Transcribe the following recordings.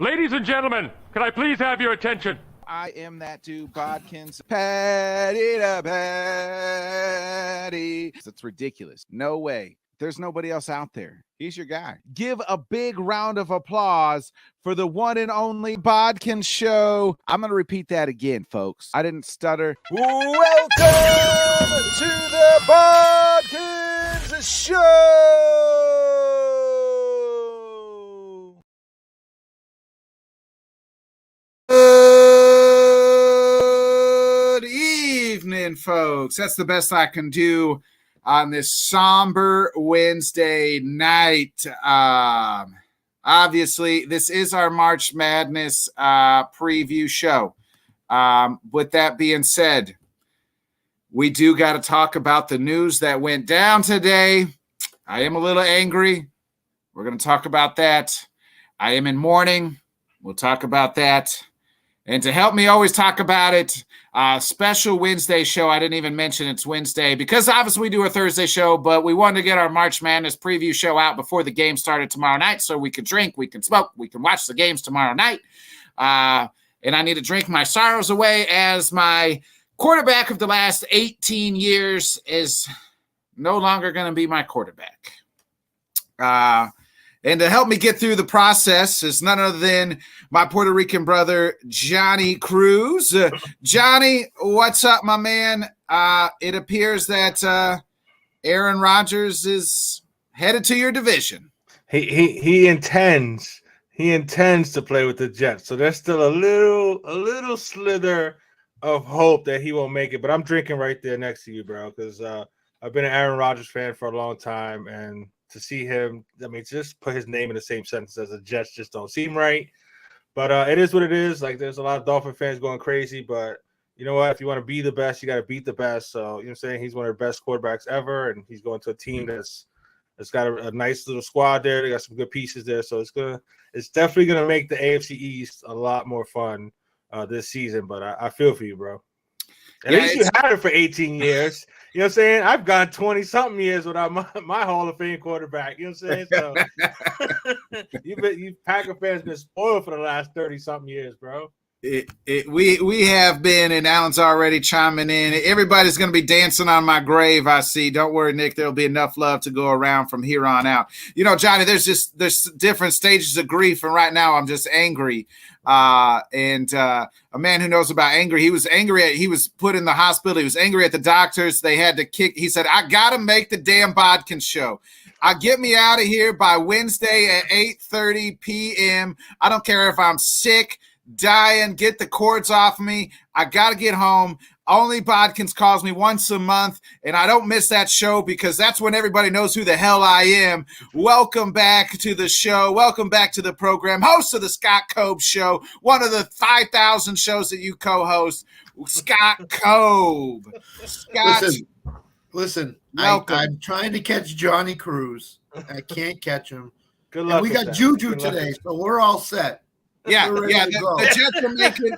Ladies and gentlemen, can I please have your attention? I am that dude, Bodkins. Patty to patty. It's ridiculous. No way. There's nobody else out there. He's your guy. Give a big round of applause for the one and only BodkinShow. I'm going to repeat that again, folks. I didn't stutter. Welcome to the Bodkins Show. Good evening, folks. That's the best I can do on this somber Wednesday night. Obviously, this is our March Madness preview show. With that being said, we do got to talk about the news that went down today. I am a little angry. We're going to talk about that. I am in mourning. We'll talk about that. And to help me always talk about it, special Wednesday show. I didn't even mention it's Wednesday because obviously we do a Thursday show, but we wanted to get our March Madness preview show out before the game started tomorrow night so we could drink, we can smoke, we can watch the games tomorrow night. And I need to drink my sorrows away as my quarterback of the last 18 years is no longer going to be my quarterback. And to help me get through the process is none other than my Puerto Rican brother, Johnny Cruz. Johnny, what's up, my man? It appears that Aaron Rodgers is headed to your division. He intends to play with the Jets. So there's still a little slither of hope that he won't make it. But I'm drinking right there next to you, bro, because I've been an Aaron Rodgers fan for a long time, and to see him, I mean, just put his name in the same sentence as the Jets just don't seem right. But it is what it is. Like, there's a lot of Dolphin fans going crazy, but you know what? If you want to be the best, you got to beat the best. So, you know what I'm saying? He's one of the best quarterbacks ever, and he's going to a team that's got a nice little squad there. They got some good pieces there. So it's definitely going to make the AFC East a lot more fun this season. But I feel for you, bro. At least you had it for 18 years. You know what I'm saying? I've gone 20-something years without my Hall of Fame quarterback. You know what I'm saying? So you Packer fans been spoiled for the last 30-something years, bro. We have been, and Alan's already chiming in. Everybody's going to be dancing on my grave, I see. Don't worry, Nick. There'll be enough love to go around from here on out. You know, Johnny, there's different stages of grief, and right now I'm just angry. And a man who knows about anger, he was put in the hospital. He was angry at the doctors. They had to kick. He said, I got to make the damn Bodkin show. Get me out of here by Wednesday at 8:30 p.m. I don't care if I'm sick, dying, get the cords off me. I got to get home. Only Bodkins calls me once a month, and I don't miss that show because that's when everybody knows who the hell I am. Welcome back to the show. Welcome back to the program. Host of the Scott Cobe Show, one of the 5,000 shows that you co-host, Scott Cobe. Scott, Listen, welcome. I'm trying to catch Johnny Cruz. I can't catch him. Good luck. And we got Juju today, so we're all set. Yeah. The Jets are making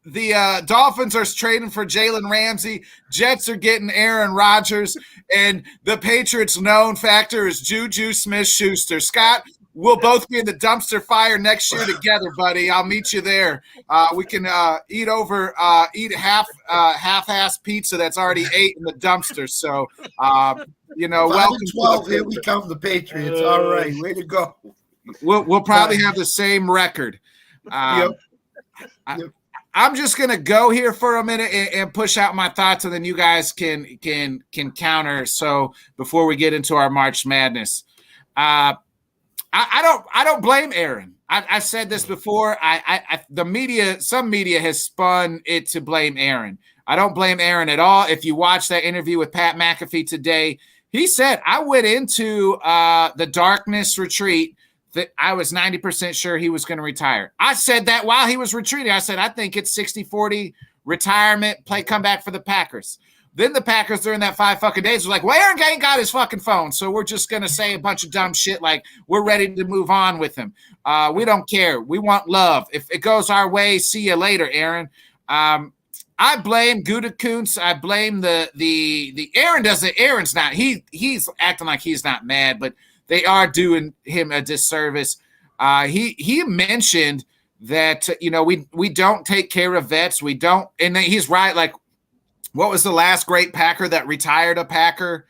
the Dolphins are trading for Jalen Ramsey. Jets are getting Aaron Rodgers, and the Patriots' known factor is Juju Smith-Schuster. Scott, we'll both be in the dumpster fire next year together, buddy. I'll meet you there. We can eat half-ass pizza that's already ate in the dumpster. So, welcome. 12. Here we come, the Patriots. All right, way to go. We'll probably have the same record. Yep. I'm just gonna go here for a minute and push out my thoughts, and then you guys can counter. So before we get into our March Madness, I don't blame Aaron. I've said this before. Some media has spun it to blame Aaron. I don't blame Aaron at all. If you watch that interview with Pat McAfee today, he said I went into the darkness retreat that I was 90% sure he was going to retire. I said that while he was retreating. I said, I think it's 60-40 retirement, come back for the Packers. Then the Packers during that 5 fucking days was like, well, Aaron ain't got his fucking phone, so we're just going to say a bunch of dumb shit like we're ready to move on with him. We don't care. We want love. If it goes our way, see you later, Aaron. I blame Gutekunst. I blame the Aaron doesn't. Aaron's not. He's acting like he's not mad, but they are doing him a disservice. He mentioned that we don't take care of vets. We don't, and he's right. Like, what was the last great Packer that retired a Packer?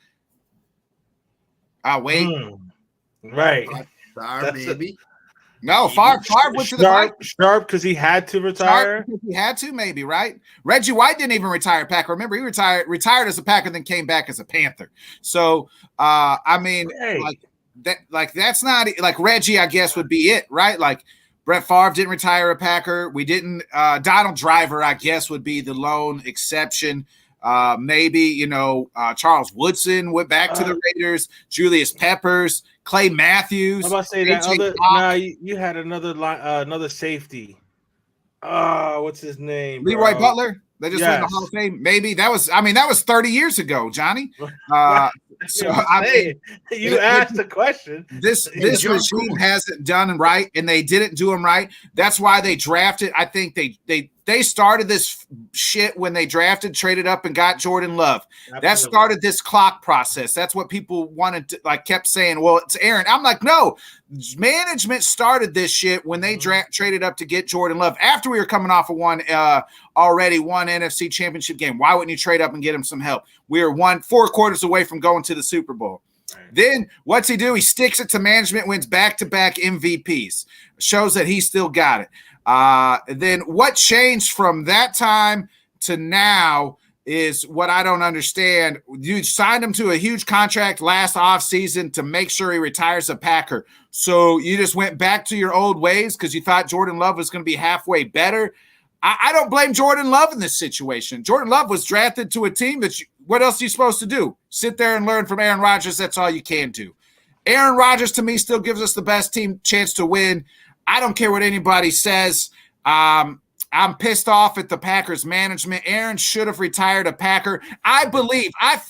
Wait, right. Maybe. No, Favre went to the Vikings. Sharp because he had to retire. He had to, maybe, right? Reggie White didn't even retire Packer. Remember, he retired as a Packer, then came back as a Panther. So, I mean, that's not like Reggie, I guess, would be it, right? Like Brett Favre didn't retire a Packer. We didn't. Donald Driver, I guess, would be the lone exception. Maybe, Charles Woodson went back to the Raiders. Julius Peppers. Clay Matthews. I'm about to say that you had another safety. What's his name? Leroy bro? Butler. They just went to the Hall of Fame. Maybe that was 30 years ago, Johnny. So you asked the question. This regime hasn't done right, and they didn't do them right. That's why they drafted. I think they started this shit when they traded up and got Jordan Love. Absolutely. That started this clock process. That's what people wanted to, kept saying, well, it's Aaron. I'm like, no, management started this shit when they traded up to get Jordan Love after we were coming off of one NFC championship game. Why wouldn't you trade up and get him some help? We were 4 quarters away from going to the Super Bowl. Right. Then what's he do? He sticks it to management, wins back-to-back MVPs. Shows that he still got it. Then what changed from that time to now is what I don't understand. You signed him to a huge contract last offseason to make sure he retires a Packer. So you just went back to your old ways because you thought Jordan Love was going to be halfway better. I don't blame Jordan Love in this situation. Jordan Love was drafted to a team that what else are you supposed to do? Sit there and learn from Aaron Rodgers. That's all you can do. Aaron Rodgers, to me, still gives us the best team chance to win. I don't care what anybody says. I'm pissed off at the Packers management. Aaron should have retired a Packer. I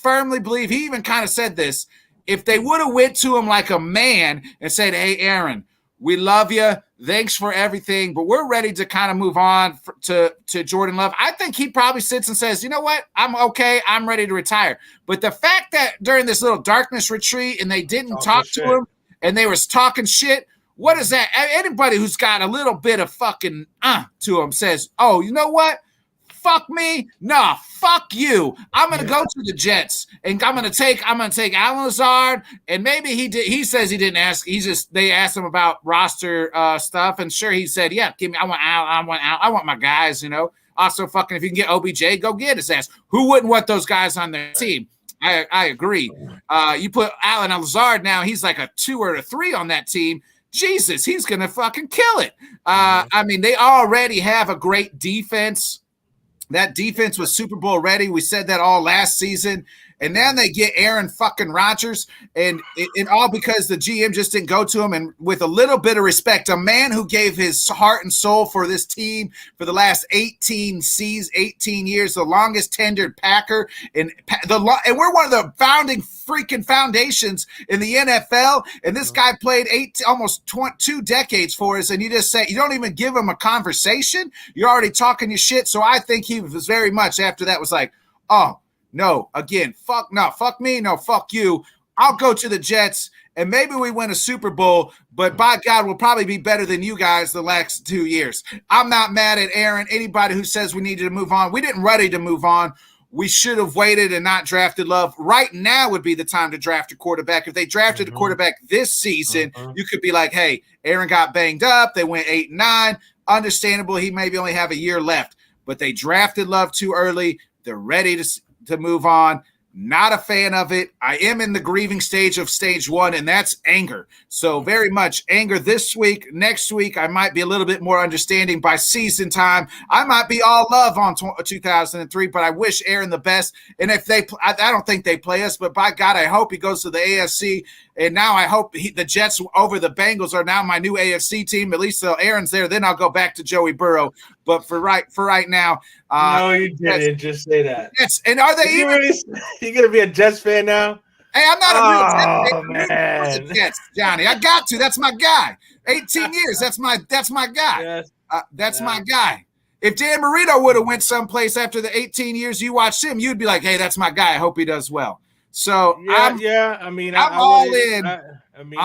firmly believe, he even kind of said this, if they would have went to him like a man and said, hey, Aaron, we love you. Thanks for everything, but we're ready to kind of move on to Jordan Love. I think he probably sits and says, you know what? I'm okay. I'm ready to retire. But the fact that during this little darkness retreat and they didn't talk to him and they was talking shit, what is that? Anybody who's got a little bit of fucking to him says, oh, you know what? Fuck me. Nah, fuck you. I'm going to go to the Jets and I'm going to take Alan Lazard. And maybe he says he didn't ask. They asked him about roster stuff. And sure, he said, yeah, give me, I want Al. I want my guys, Also, fucking, if you can get OBJ, go get his ass. Who wouldn't want those guys on their team? I agree. You put Alan Lazard now, he's like a 2 or a 3 on that team. Jesus, he's going to fucking kill it. I mean, they already have a great defense. That defense was Super Bowl ready. We said that all last season. And then they get Aaron fucking Rodgers, and all because the GM just didn't go to him. And with a little bit of respect, a man who gave his heart and soul for this team for the last 18 years, the longest tenured Packer, and we're one of the founding freaking foundations in the NFL. And this guy played almost 2 decades for us, and you just say you don't even give him a conversation. You're already talking your shit. So I think he was very much after that was like, oh. No, again, fuck me, no, fuck you. I'll go to the Jets, and maybe we win a Super Bowl, but by God, we'll probably be better than you guys the last 2 years. I'm not mad at Aaron. Anybody who says we needed to move on, we didn't ready to move on. We should have waited and not drafted Love. Right now would be the time to draft a quarterback. If they drafted a quarterback this season, you could be like, hey, Aaron got banged up. They went 8-9. Understandable. He maybe only have a year left, but they drafted Love too early. They're ready to move on. Not a fan of it. I am in the grieving stage of stage 1, and that's anger. So very much anger this week. Next week, I might be a little bit more understanding. By season time, I might be all love on 2003, but I wish Aaron the best. And if I don't think they play us, but by God, I hope he goes to the AFC. And now I hope the Jets over the Bengals are now my new AFC team. At least Aaron's there. Then I'll go back to Joey Burrow. But for right now, no, you didn't just say that. Yes, and are they you gonna be a Jets fan now? Hey, I'm not a real Jets fan. Jets, Johnny. I got to. That's my guy. 18 years. That's my guy. Yes. That's my guy. If Dan Marino would have went someplace after the 18 years you watched him, you'd be like, hey, that's my guy. I hope he does well. So I mean, I'm all in. I mean,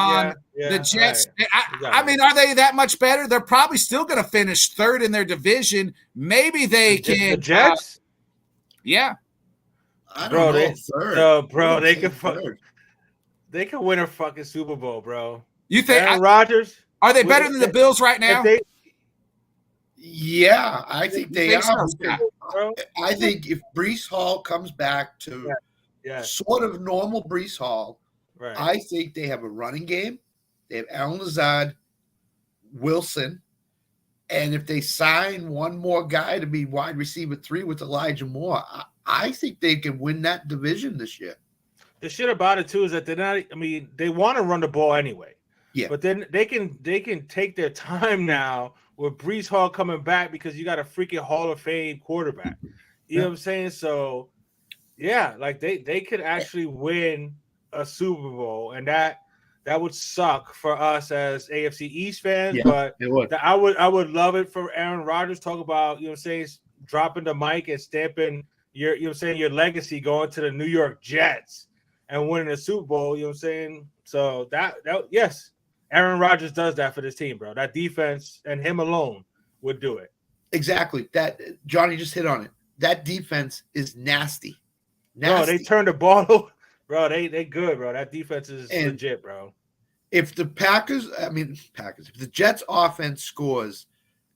the Jets. Right. I mean, are they that much better? They're probably still going to finish third in their division. Maybe they can. The Jets. Yeah. I don't Bro, know. Third. they can they can win a fucking Super Bowl, bro. You think Aaron Rodgers? Are they better than the Bills right now? Yeah, I think they are. So, I think if Breece Hall comes back to sort of normal Breece Hall, right. I think they have a running game. They have Allen Lazard, Wilson, and if they sign one more guy to be wide receiver 3 with Elijah Moore, I think they can win that division this year. The shit about it too is that they're not. I mean, they want to run the ball anyway. Yeah, but then they can take their time now with Breece Hall coming back because you got a freaking Hall of Fame quarterback. You know what I'm saying? So yeah, like they could actually win a Super Bowl, and that would suck for us as AFC East fans. Yeah, but it would. I would love it for Aaron Rodgers. Talk about, you know what I'm saying, dropping the mic and stamping your, you know what I'm saying, your legacy going to the New York Jets and winning a Super Bowl. You know what I'm saying? So that yes. Aaron Rodgers does that for this team, bro. That defense and him alone would do it. Exactly. That Johnny just hit on it. That defense is nasty. Bro, they turned the ball over. Bro, they good, bro. That defense is legit, bro. If the if the Jets offense scores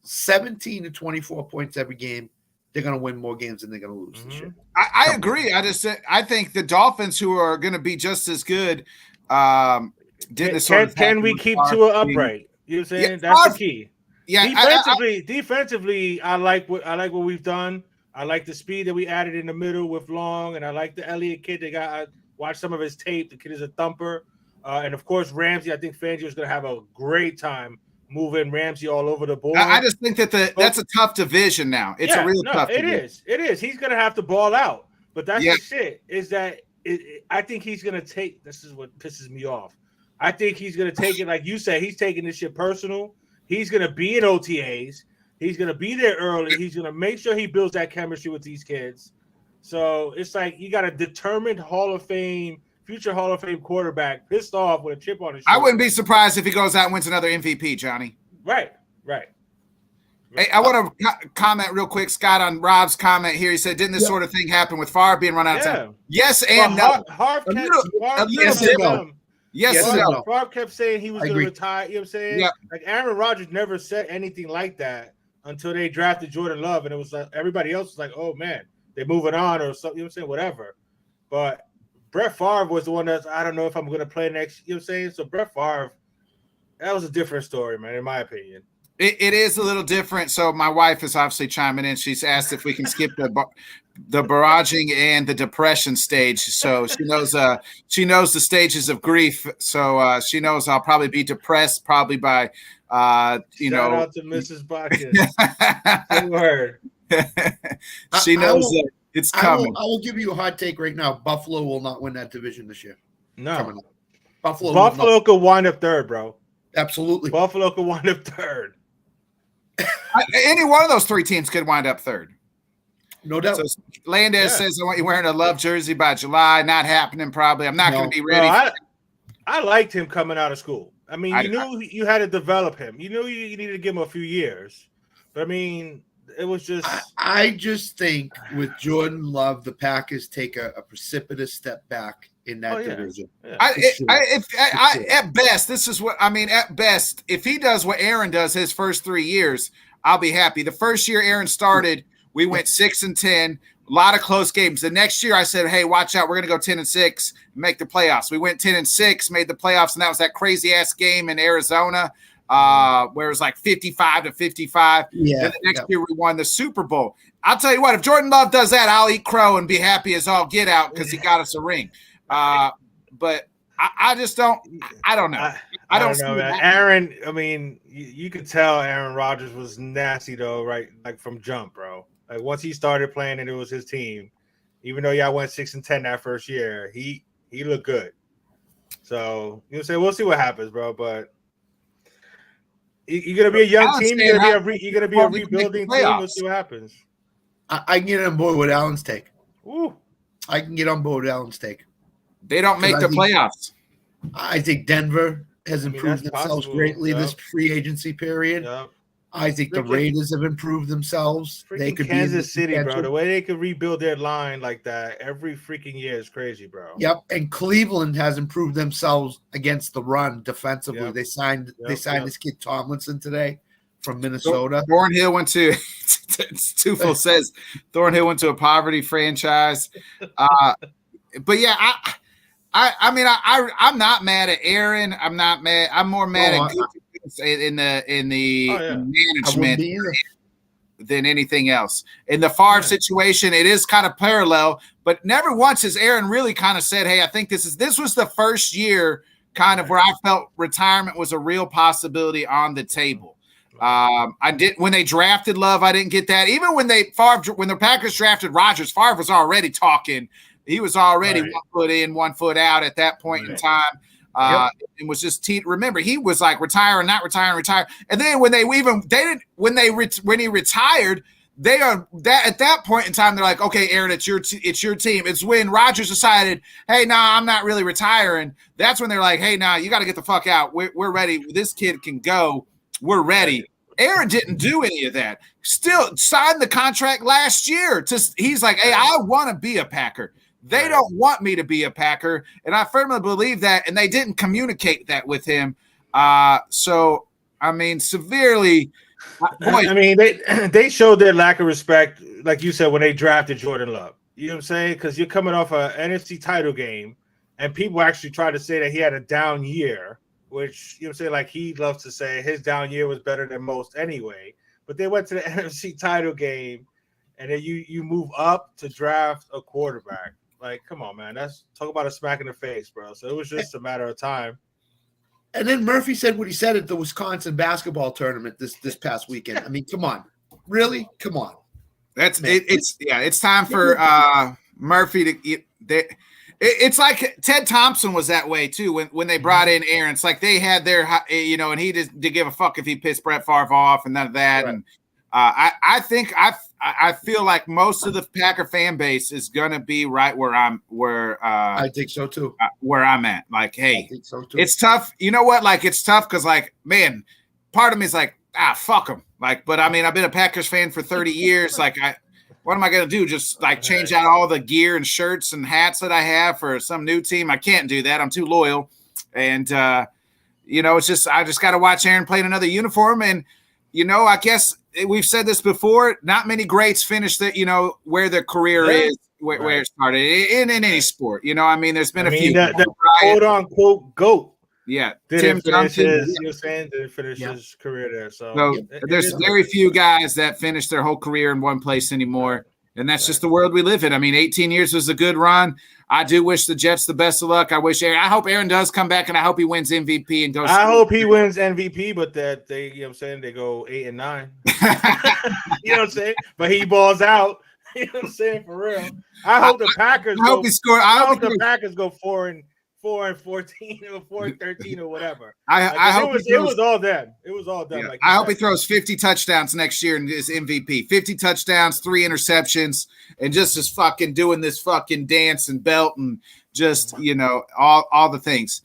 17 to 24 points every game, they're going to win more games than they're going to lose this year. I agree. I think the Dolphins, who are going to be just as good, can we keep Tua upright? You know what I'm saying? That's the key. Yeah. Defensively, I like what we've done. I like the speed that we added in the middle with Long, and I like the Elliott kid. I watched some of his tape. The kid is a thumper. And of course, Ramsey. I think Fangio is going to have a great time moving Ramsey all over the board. I just think that that's a tough division now. It's a real tough division. It is. He's going to have to ball out. But that's the shit, is that I think he's going to take – this is what pisses me off. I think he's going to take it, like you said, he's taking this shit personal. He's going to be in OTAs. He's going to be there early. He's going to make sure he builds that chemistry with these kids. So it's like you got a determined future Hall of Fame quarterback pissed off with a chip on his shoulder. I wouldn't be surprised if he goes out and wins another MVP, Johnny. Right. Hey, I want to comment real quick, Scott, on Rob's comment here. He said, didn't this sort of thing happen with Favre being run out of time? Yes and no. Yes and no. Favre kept saying he was going to retire. You know what I'm saying? Yeah. Like Aaron Rodgers never said anything like that until they drafted Jordan Love, and it was like everybody else was like, "Oh man, they're moving on," or something. You know what I'm saying? Whatever. But Brett Favre was the one that's, I don't know if I'm going to play next. You know what I'm saying? So Brett Favre, that was a different story, man, in my opinion. It is a little different. So my wife is obviously chiming in. She's asked if we can skip the barraging and the depression stage. So she knows the stages of grief. So she knows I'll probably be depressed probably by Shout out to Mrs. Bodkin. Good word. She knows that it's coming. I will give you a hot take right now. Buffalo will not win that division this year. No. Buffalo could wind up third, bro. Absolutely. Buffalo could wind up third. Any one of those three teams could wind up third. No doubt. So Landez says, I want you wearing a Love jersey by July. Not happening, probably. I'm not going to be ready. I liked him coming out of school. I mean, you knew you had to develop him. You knew you needed to give him a few years. But, I mean, it was just – I just think with Jordan Love, the Packers take a precipitous step back in that division. Yeah. At best, this is what – I mean, at best, if he does what Aaron does his first 3 years, I'll be happy. The first year Aaron started, we went 6-10. A lot of close games. The next year I said, hey, watch out. We're going to go 10-6, make the playoffs. We went 10-6, made the playoffs, and that was that crazy-ass game in Arizona where it was like 55-55. Yeah. Then the next year we won the Super Bowl. I'll tell you what, if Jordan Love does that, I'll eat crow and be happy as all get out because he got us a ring. But I just don't – I don't know. I don't know, man. Aaron, I mean, you could tell Aaron Rodgers was nasty, though, right? Like from jump, bro. Like once he started playing and it was his team, even though y'all went 6-10 that first year, he looked good. So we'll see what happens, bro. But you're gonna be a young team. You're gonna be a rebuilding team. We'll see what happens. I can get on board with Allen's take. Ooh. I can get on board with Allen's take. They don't make the playoffs. I think Denver has improved that's themselves possible. greatly this free agency period. Yep. I think the Raiders have improved themselves. They Freaking could Kansas be in City, bro. The way they could rebuild their line like that every freaking year is crazy, bro. Yep, and Cleveland has improved themselves against the run defensively. Yep. They signed this kid Tomlinson today from Minnesota. Thornhill went to Tufel says Thornhill went to a poverty franchise. But yeah, I'm not mad at Aaron. I'm not mad. I'm more mad at in the management than anything else. In the Favre situation, it is kind of parallel, but never once has Aaron really kind of said, hey, I think this was the first year kind of where I felt retirement was a real possibility on the table. I did when they drafted Love, I didn't get that. Even when the Packers drafted Rodgers, Favre was already talking. He was already 1 foot in, 1 foot out at that point in time. It was just remember he was like retire. And then when when he retired, they are that at that point in time they're like, okay, Aaron, it's your team. It's when Rodgers decided, hey, I'm not really retiring. That's when they're like, hey, you got to get the fuck out. We're ready. This kid can go. We're ready. Aaron didn't do any of that. Still signed the contract last year. He's like, hey, I want to be a Packer. They don't want me to be a Packer, and I firmly believe that, and they didn't communicate that with him. So, I mean, severely. I mean, they showed their lack of respect, like you said, when they drafted Jordan Love. You know what I'm saying? Because you're coming off an NFC title game, and people actually tried to say that he had a down year, which, you know what I'm saying, like he loves to say his down year was better than most anyway. But they went to the NFC title game, and then you move up to draft a quarterback. Like, come on, man. That's talk about a smack in the face, bro. So it was just a matter of time. And then Murphy said what he said at the Wisconsin basketball tournament this past weekend. I mean, come on. Really? Come on. That's it, it's time for Murphy to it's like Ted Thompson was that way too when they brought in Aaron. It's like they had their and he didn't give a fuck if he pissed Brett Favre off and none of that. Right. And I feel like most of the Packer fan base is gonna be right where I think so too. Where I'm at. Like, hey, I think so too. It's tough. You know what? Like, it's tough because, like, man, part of me is like, fuck them. Like, but I mean, I've been a Packers fan for 30 years. Like, what am I gonna do? Just like change out all the gear and shirts and hats that I have for some new team? I can't do that. I'm too loyal. And it's just I just got to watch Aaron play in another uniform. And I guess we've said this before. Not many greats finish that. Where their career is, where it started in any sport. I mean, there's been a few. That quote unquote GOAT. Yeah, didn't finish his career there. So there's very few guys that finish their whole career in one place anymore. And that's just the world we live in. I mean, 18 years was a good run. I do wish the Jets the best of luck. I hope Aaron does come back, and I hope he wins MVP and goes. I hope he wins MVP, but that they, they go 8 and 9. You know what I'm saying? But he balls out. You know what I'm saying? For real. I hope the Packers. I hope the Packers go 4 and 14 or 4 and 13 or whatever. I hope it was all them. It was all them. Yeah. Like I hope he throws 50 touchdowns next year and is MVP. 50 touchdowns, 3 interceptions, and just is fucking doing this fucking dance and belt and just all the things.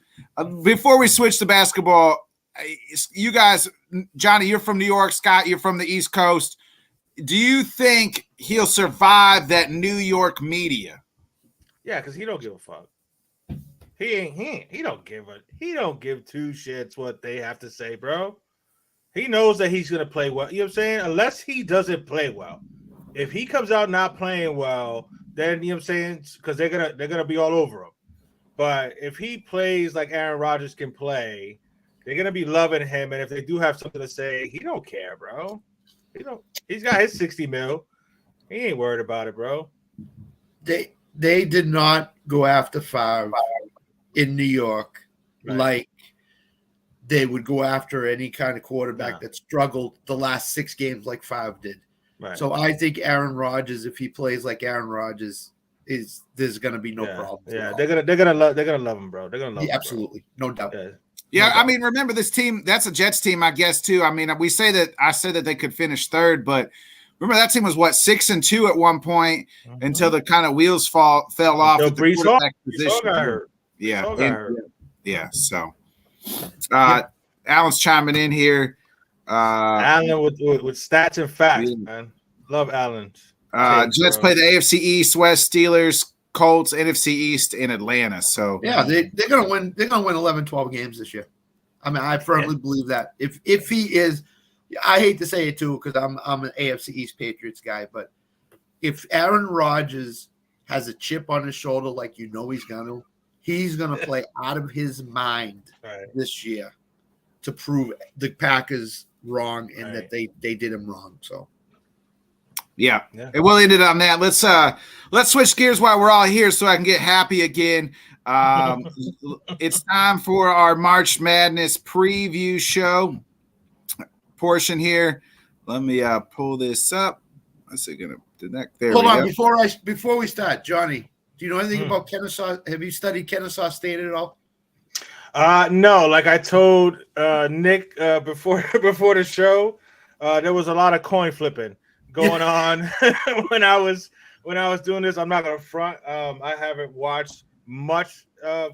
Before we switch to basketball, you guys, Johnny, you're from New York. Scott, you're from the East Coast. Do you think he'll survive that New York media? Yeah, because he don't give a fuck. He don't give two shits what they have to say, bro. He knows that he's gonna play well. You know what I'm saying? Unless he doesn't play well. If he comes out not playing well, then you know what I'm saying, because they're gonna be all over him. But if he plays like Aaron Rodgers can play, they're gonna be loving him. And if they do have something to say, he don't care, bro. He's got his 60 mil. He ain't worried about it, bro. They did not go after Favre in New York, like they would go after any kind of quarterback that struggled the last 6 games like Favre did. Right. So I think Aaron Rodgers, if he plays like Aaron Rodgers, there's going to be no problem. Yeah, they're gonna love him, bro. They're gonna love him, absolutely, no doubt. Yeah, I mean, remember this team? That's a Jets team, I guess, too. I mean, I said that they could finish third, but remember that team was 6-2 at one point until the kind of wheels fell off. Brees got hurt. Yeah. Yeah. So, Alan's chiming in here. Allen with stats and facts, Yeah. man. Love Allen's. Jets play the AFC East, West, Steelers, Colts, NFC East in Atlanta. So Yeah, they're gonna win. They're gonna win 11, 12 games this year. I mean, I firmly believe that. If he is, I hate to say it too, because I'm an AFC East Patriots guy, but if Aaron Rodgers has a chip on his shoulder like he's gonna play out of his mind this year to prove the Packers wrong and that they did him wrong. So yeah. And we'll end it on that. Let's switch gears while we're all here so I can get happy again. It's time for our March Madness preview show portion here. Let me pull this up. What's it gonna do next? There. Hold on, before we start, Johnny, do you know anything about Kennesaw? Have you studied Kennesaw State at all? No, like I told Nick before the show, there was a lot of coin flipping going on when I was doing this. I'm not gonna front. I haven't watched much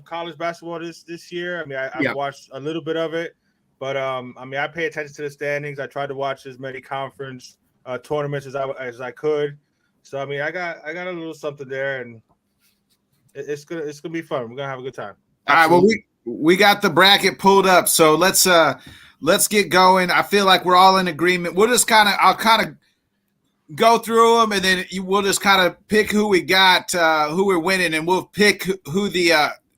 college basketball this year. I mean, I've watched a little bit of it, but I mean, I pay attention to the standings. I tried to watch as many conference tournaments as I could. So I mean, I got a little something there, and it's gonna be fun. We're gonna have a good time. Absolutely. All right. Well, we got the bracket pulled up, so let's get going. I feel like we're all in agreement. I'll kind of go through them, and then we'll just kind of pick who we got, who we're winning, and we'll pick who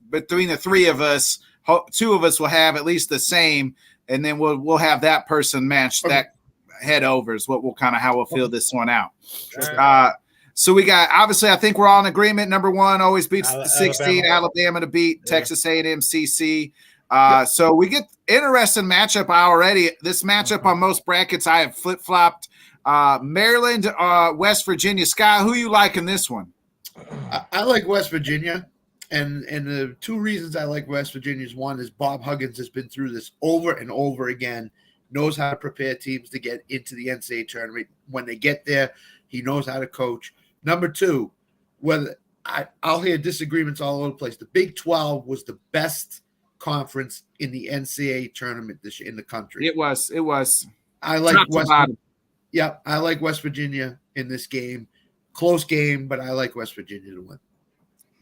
between the three of us, two of us will have at least the same, and then we'll have that person match that head over is what how we'll feel this one out. So we got, obviously, I think we're all in agreement. Number one always beats the 16, Alabama to beat Texas A&M CC. So we get interesting matchup already. This matchup on most brackets, I have flip-flopped. Maryland, West Virginia. Scott, who you like in this one? I like West Virginia, and the two reasons I like West Virginia is one is Bob Huggins has been through this over and over again, knows how to prepare teams to get into the NCAA tournament. When they get there, he knows how to coach. Number two, I'll hear disagreements all over the place. The Big 12 was the best conference in the NCAA tournament this year in the country. It was. I like I like West Virginia in this game. Close game, but I like West Virginia to win.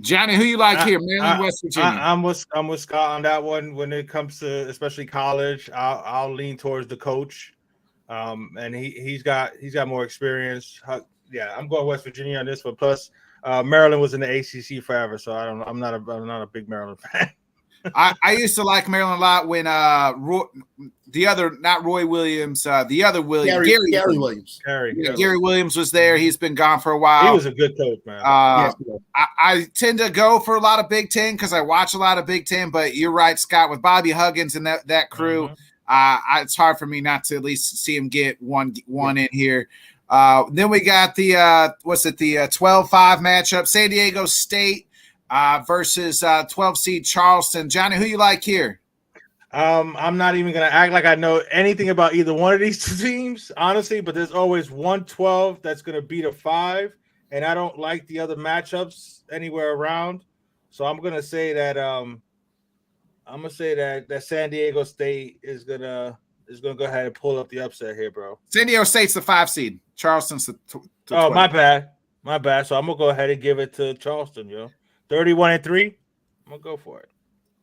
Johnny, who you like here? Maryland, West Virginia. I'm with Scott on that one. When it comes to especially college, I'll lean towards the coach. And he's got more experience. Yeah, I'm going West Virginia on this one. Plus, Maryland was in the ACC forever, so I'm not a big Maryland fan. I used to like Maryland a lot when not Roy Williams, the other Williams, Gary Williams. Gary Williams was there. He's been gone for a while. He was a good coach, man. I tend to go for a lot of Big Ten because I watch a lot of Big Ten. But you're right, Scott, with Bobby Huggins and that crew. It's hard for me not to at least see him get one in here. Then we got the 12-5 matchup, San Diego State versus 12 seed Charleston. Johnny, who you like here? I'm not even gonna act like I know anything about either one of these two teams, honestly. But there's always 1-12 that's gonna beat a 5, and I don't like the other matchups anywhere around. So I'm gonna say that that San Diego State is gonna go ahead and pull up the upset here, bro. San Diego State's the 5 seed. Charleston's the 12. My bad. So I'm gonna go ahead and give it to Charleston, 31-3. I'm gonna go for it.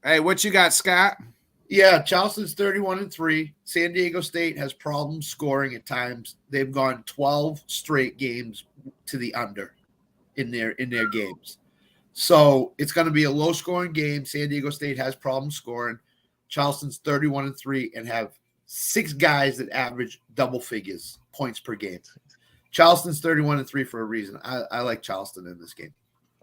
Hey, what you got, Scott? Yeah, Charleston's 31-3. San Diego State has problems scoring at times. They've gone 12 straight games to the under in their games. So it's going to be a low-scoring game. San Diego State has problems scoring. Charleston's 31-3 and have 6 guys that average double figures points per game. Charleston's 31-3 for a reason. I like Charleston in this game.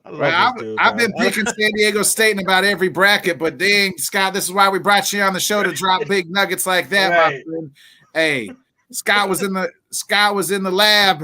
I've been picking San Diego State in about every bracket, but dang, Scott, this is why we brought you on the show to drop big nuggets like that, my friend. Hey, Scott was in the lab.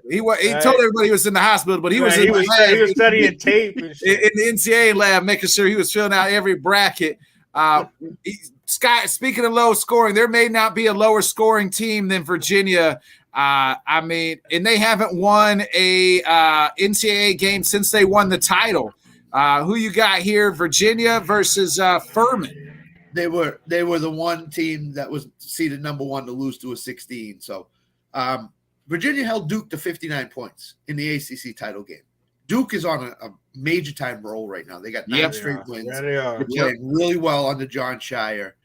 He told everybody he was in the hospital, but he was in the lab. He was studying tape and shit. In the NCAA lab, making sure he was filling out every bracket. Scott, speaking of low scoring, there may not be a lower scoring team than Virginia. I mean, and they haven't won a NCAA game since they won the title. Who you got here? Virginia versus Furman. They were the one team that was seeded number 1 to lose to a 16. So Virginia held Duke to 59 points in the ACC title game. Duke is on a major time roll right now. They got 9 straight wins. Yeah, they are. They're playing really well under John Shire.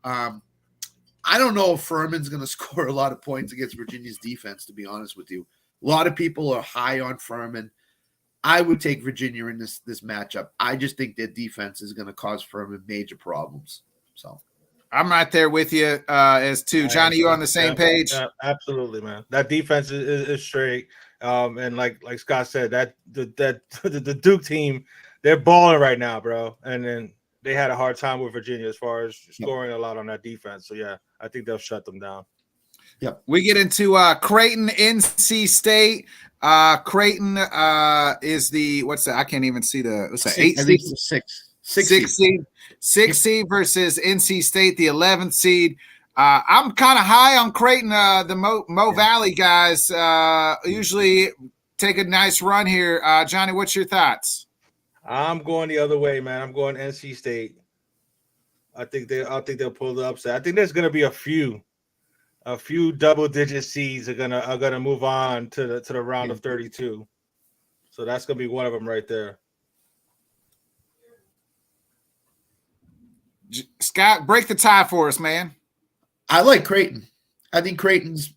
I don't know if Furman's going to score a lot of points against Virginia's defense, to be honest with you. A lot of people are high on Furman. I would take Virginia in this matchup. I just think their defense is going to cause Furman major problems. So I'm right there with you as too. Johnny, you on the same page? Yeah, absolutely, man. That defense is straight. And like Scott said, that the Duke team, they're balling right now, bro. And then they had a hard time with Virginia as far as scoring a lot on that defense. So yeah, I think they'll shut them down. Yep. We get into Creighton, NC State. Creighton is the I can't even see what's that? 8 seed, 6 seed. 6 seed versus NC State, the 11th seed. I'm kind of high on Creighton. The Mo Valley guys usually take a nice run here. Johnny, what's your thoughts? I'm going the other way, man. I'm going NC State. I think they'll pull the upset. I think there's gonna be a few double-digit seeds are gonna move on to the round of 32. So that's gonna be one of them right there. Scott, break the tie for us, man. I like Creighton. I think Creighton's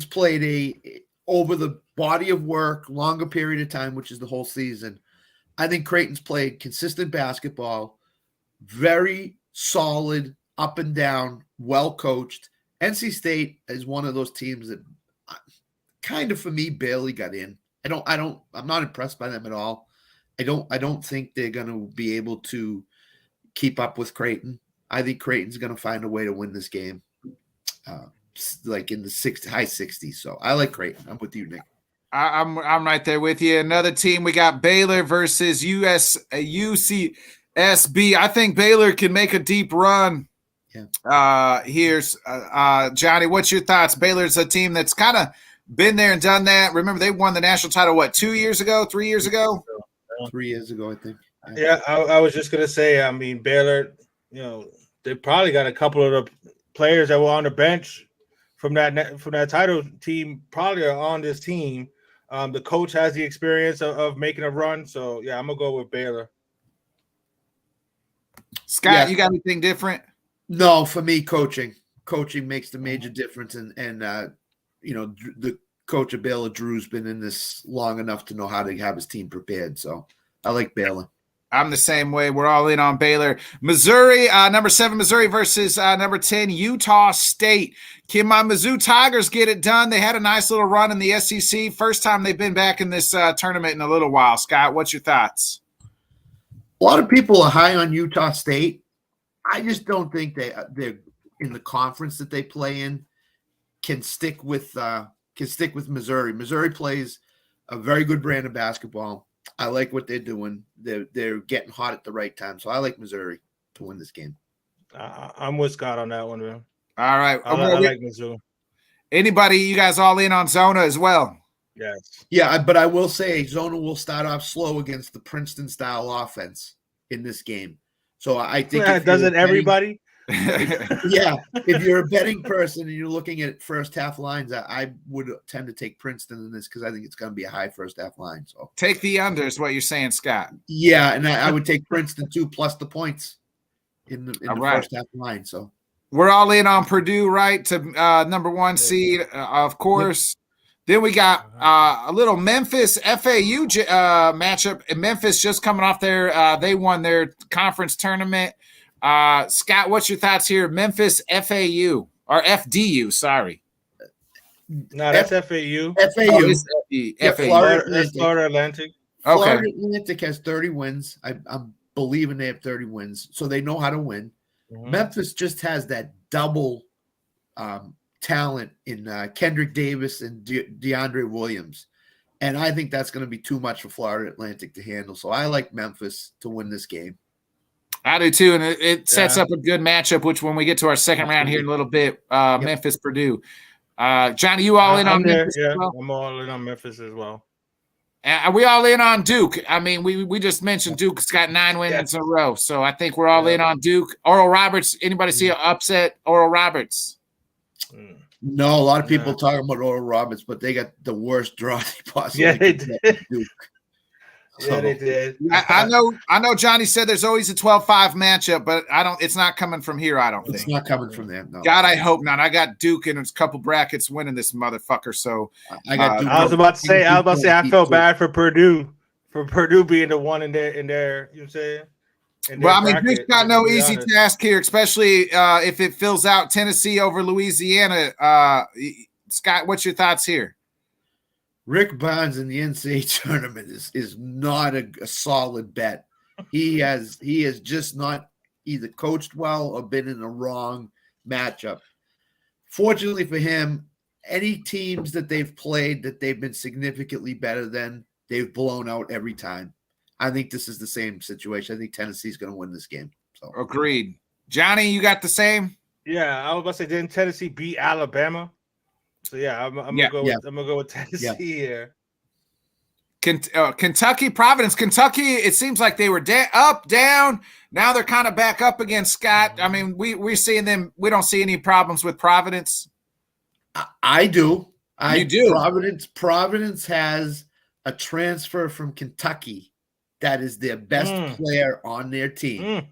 played over the body of work, longer period of time, which is the whole season. I think Creighton's played consistent basketball, very solid, up and down, well coached. NC State is one of those teams that kind of, for me, barely got in. I'm not impressed by them at all. I don't think they're going to be able to keep up with Creighton. I think Creighton's going to find a way to win this game, like in the high 60s. So I like Creighton. I'm with you, Nick. I'm right there with you. Another team, we got Baylor versus UCSB. I think Baylor can make a deep run. Yeah. Here's Johnny. What's your thoughts? Baylor's a team that's kind of been there and done that. Remember, they won the national title 2 years ago, 3 years ago? 3 years ago, I think. Yeah, I was just gonna say. I mean, Baylor. They probably got a couple of the players that were on the bench from that title team. Probably are on this team. The coach has the experience of making a run. So yeah, I'm gonna go with Baylor. Scott, you got anything different? No, for me, coaching makes the major difference, and the coach of Baylor, Drew's been in this long enough to know how to have his team prepared. So I like Baylor. I'm the same way. We're all in on Baylor. Missouri, number 7 Missouri versus number 10 Utah State. Can my Mizzou Tigers get it done? They had a nice little run in the SEC. First time they've been back in this tournament in a little while. Scott, what's your thoughts? A lot of people are high on Utah State. I just don't think they're in the conference that they play in can stick with Missouri. Missouri plays a very good brand of basketball. I like what they're doing. They're getting hot at the right time. So I like Missouri to win this game. I'm with Scott on that one, man. All right. I like Missouri. Anybody, you guys all in on Zona as well? Yes. Yeah, but I will say Zona will start off slow against the Princeton-style offense in this game. So I think doesn't everybody? Yeah, if you're a betting person and you're looking at first half lines, I would tend to take Princeton in this because I think it's going to be a high first half line. So take the under is what you're saying, Scott. Yeah, and I would take Princeton too plus the points in the first half line. So we're all in on Purdue, right? To number 1 seed, of course. Yep. Then we got a little Memphis FAU matchup. Memphis just coming off they won their conference tournament. Scott, what's your thoughts here? Memphis FAU or FDU? Sorry. No, that's FAU. FAU. That's Florida Atlantic. Okay. Florida Atlantic has 30 wins. I'm believing they have 30 wins, so they know how to win. Mm-hmm. Memphis just has that double talent in Kendrick Davis and DeAndre Williams. And I think that's going to be too much for Florida Atlantic to handle. So I like Memphis to win this game. I do too, and it sets up a good matchup, which when we get to our second round here in a little bit, Memphis, Purdue. Johnny, you all in on Memphis? Yeah, I'm all in on Memphis as well. Are we all in on Duke? I mean, we just mentioned Duke's got 9 wins in a row, so I think we're all in on Duke. Oral Roberts. Anybody see an upset? Oral Roberts. No, a lot of people talking about Oral Roberts, but they got the worst draw they possibly could get. Duke. Yeah, they did. I know Johnny said there's always a 12-5 matchup, but it's not coming from here, I don't think. It's not coming from them, no. God, I hope not. I got Duke in a couple brackets winning this motherfucker, so I got Duke. I was about to say I felt bad for Purdue being the one in there, you know what I'm saying? Well, I mean, Duke's got no easy task here, especially if it fills out Tennessee over Louisiana. Scott, what's your thoughts here? Rick Barnes in the NCAA tournament is not a solid bet. He has just not either coached well or been in the wrong matchup. Fortunately for him, any teams that they've played that they've been significantly better than, they've blown out every time. I think this is the same situation. I think Tennessee's going to win this game. So agreed. Johnny, you got the same? Yeah, I was about to say, didn't Tennessee beat Alabama? So yeah, I'm gonna go with Tennessee here. Kentucky, Providence, Kentucky. It seems like they were up, down. Now they're kind of back up again. Scott, I mean, we're seeing them. We don't see any problems with Providence. I do. You do. Providence has a transfer from Kentucky that is their best player on their team.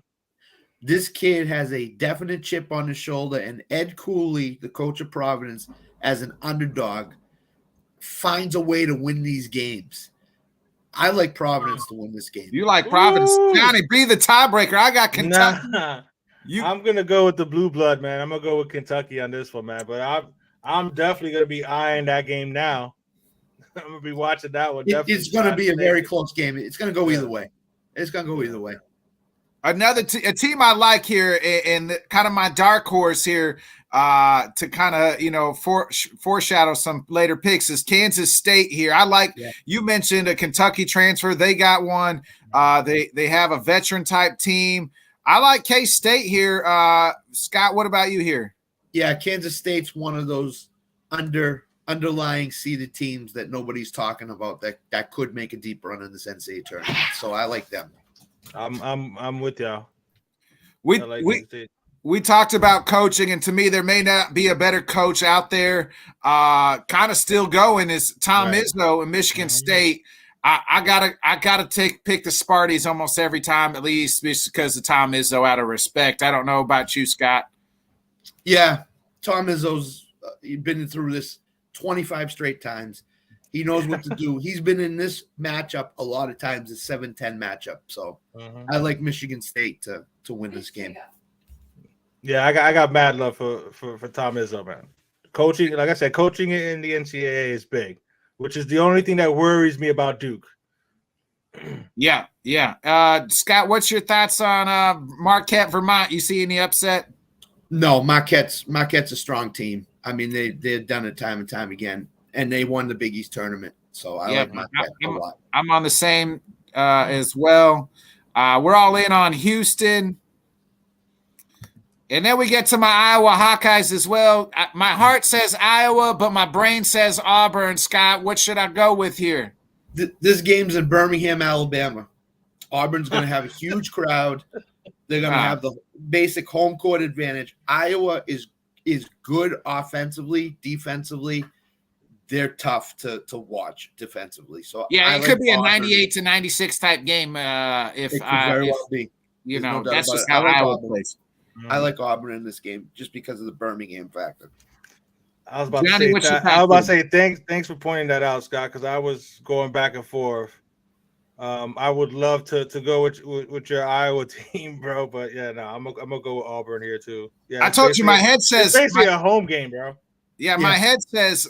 This kid has a definite chip on his shoulder, and Ed Cooley, the coach of Providence, as an underdog, finds a way to win these games. I like Providence to win this game. You like Providence. Johnny, be the tiebreaker. I got Kentucky. I'm going to go with the blue blood, man. I'm going to go with Kentucky on this one, man. But I'm definitely going to be eyeing that game now. I'm going to be watching that one. It's going to be a very close game. It's going to go either way. It's going to go either way. Another a team I like here, and kind of my dark horse here, to kind of foreshadow some later picks is Kansas State here. I like you mentioned a Kentucky transfer. They got one. They have a veteran type team. I like K-State here. Scott, what about you here? Yeah, Kansas State's one of those underlying seeded teams that nobody's talking about that could make a deep run in this NCAA tournament. So I like them. I'm with y'all. We talked about coaching, and to me, there may not be a better coach out there. Kind of still going is Tom Izzo in Michigan State. I gotta pick the Sparties almost every time, at least because of Tom Izzo, out of respect. I don't know about you, Scott. Yeah, Tom Izzo's been through this 25 straight times. He knows what to do. He's been in this matchup a lot of times, a 7-10 matchup. So I like Michigan State to win this game. Yeah, I got mad love for Tom Izzo, man. Coaching, like I said, coaching in the NCAA is big, which is the only thing that worries me about Duke. Yeah. Scott, what's your thoughts on Marquette, Vermont? You see any upset? No, Marquette's a strong team. I mean, they've done it time and time again. And they won the Big East tournament. So I like Marquette a lot. I'm on the same as well. We're all in on Houston. And then we get to my Iowa Hawkeyes as well. My heart says Iowa, but my brain says Auburn. Scott, what should I go with here? This game's in Birmingham, Alabama. Auburn's going to have a huge crowd. They're going to have the basic home court advantage. Iowa is good offensively, defensively. They're tough to watch defensively. So yeah, it could be a 98-96 type game. If it could very well be. That's just how Iowa plays. I like Auburn in this game just because of the Birmingham factor. I was about to say thanks for pointing that out, Scott, because I was going back and forth. I would love to go with your Iowa team, bro, but yeah, no, I'm gonna go with Auburn here too. Yeah, I told you my head says it's basically a home game, bro. Yeah, my head says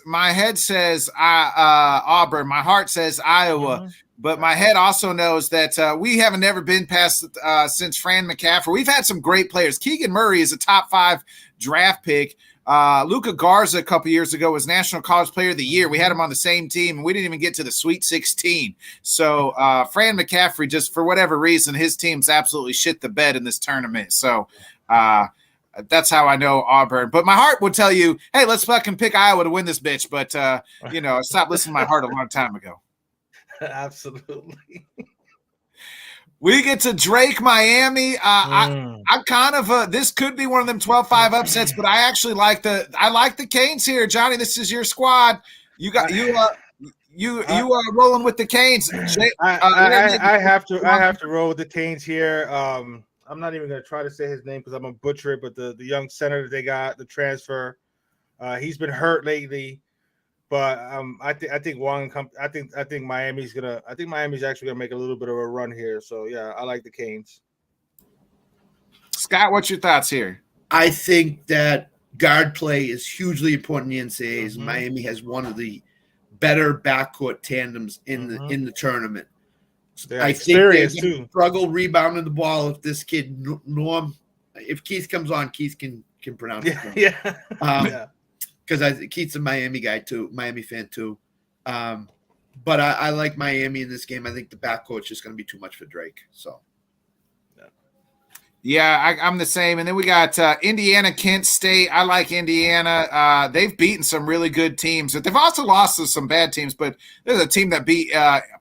Auburn. My heart says Iowa, but my head also knows that we haven't never been past since Fran McCaffrey. We've had some great players. Keegan Murray is a top 5 draft pick. Luka Garza a couple years ago was National College Player of the Year. We had him on the same team, and we didn't even get to the Sweet 16. So Fran McCaffrey, just for whatever reason, his team's absolutely shit the bed in this tournament. So that's how I know Auburn. But my heart would tell you, hey, let's fucking pick Iowa to win this bitch. But, I stopped listening to my heart a long time ago. Absolutely. We get to Drake, Miami. I'm kind of this could be one of them 12-5 upsets, but I actually like the Canes here, Johnny. This is your squad. You are rolling with the Canes. I have to roll with the Canes here. I'm not even gonna try to say his name because I'm gonna butcher it. But the young center that they got, the transfer, he's been hurt lately. But I think Miami's actually gonna make a little bit of a run here. So yeah, I like the Canes. Scott, what's your thoughts here? I think that guard play is hugely important in the NCAAs. Mm-hmm. Miami has one of the better backcourt tandems in the tournament. I think they're going to struggle rebounding the ball if this kid Norm, if Keith comes on, Keith can pronounce it. Yeah. Because Keith's a Miami guy too, Miami fan too. But I like Miami in this game. I think the backcourt's just going to be too much for Drake. So. Yeah, I'm the same. And then we got Indiana, Kent State. I like Indiana. They've beaten some really good teams, but they've also lost to some bad teams. But there's a team that beat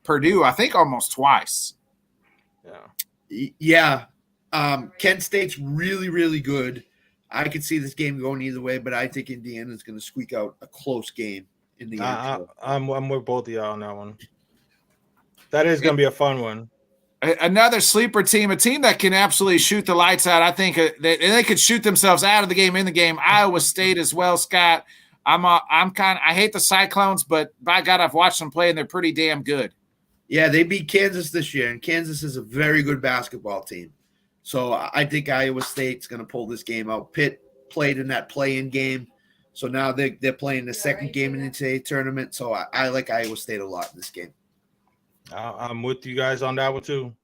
Purdue, I think, almost twice. Yeah. Kent State's really, really good. I could see this game going either way, but I think Indiana's going to squeak out a close game in the end. I'm with both of y'all on that one. That is going to be a fun one. Another sleeper team, a team that can absolutely shoot the lights out. I think they could shoot themselves out of the game, in the game. Iowa State as well, Scott. I hate the Cyclones, but by God, I've watched them play and they're pretty damn good. Yeah, they beat Kansas this year, and Kansas is a very good basketball team. So I think Iowa State's going to pull this game out. Pitt played in that play-in game, so now they're playing the second game in the NCAA tournament. So I like Iowa State a lot in this game. I'm with you guys on that one too.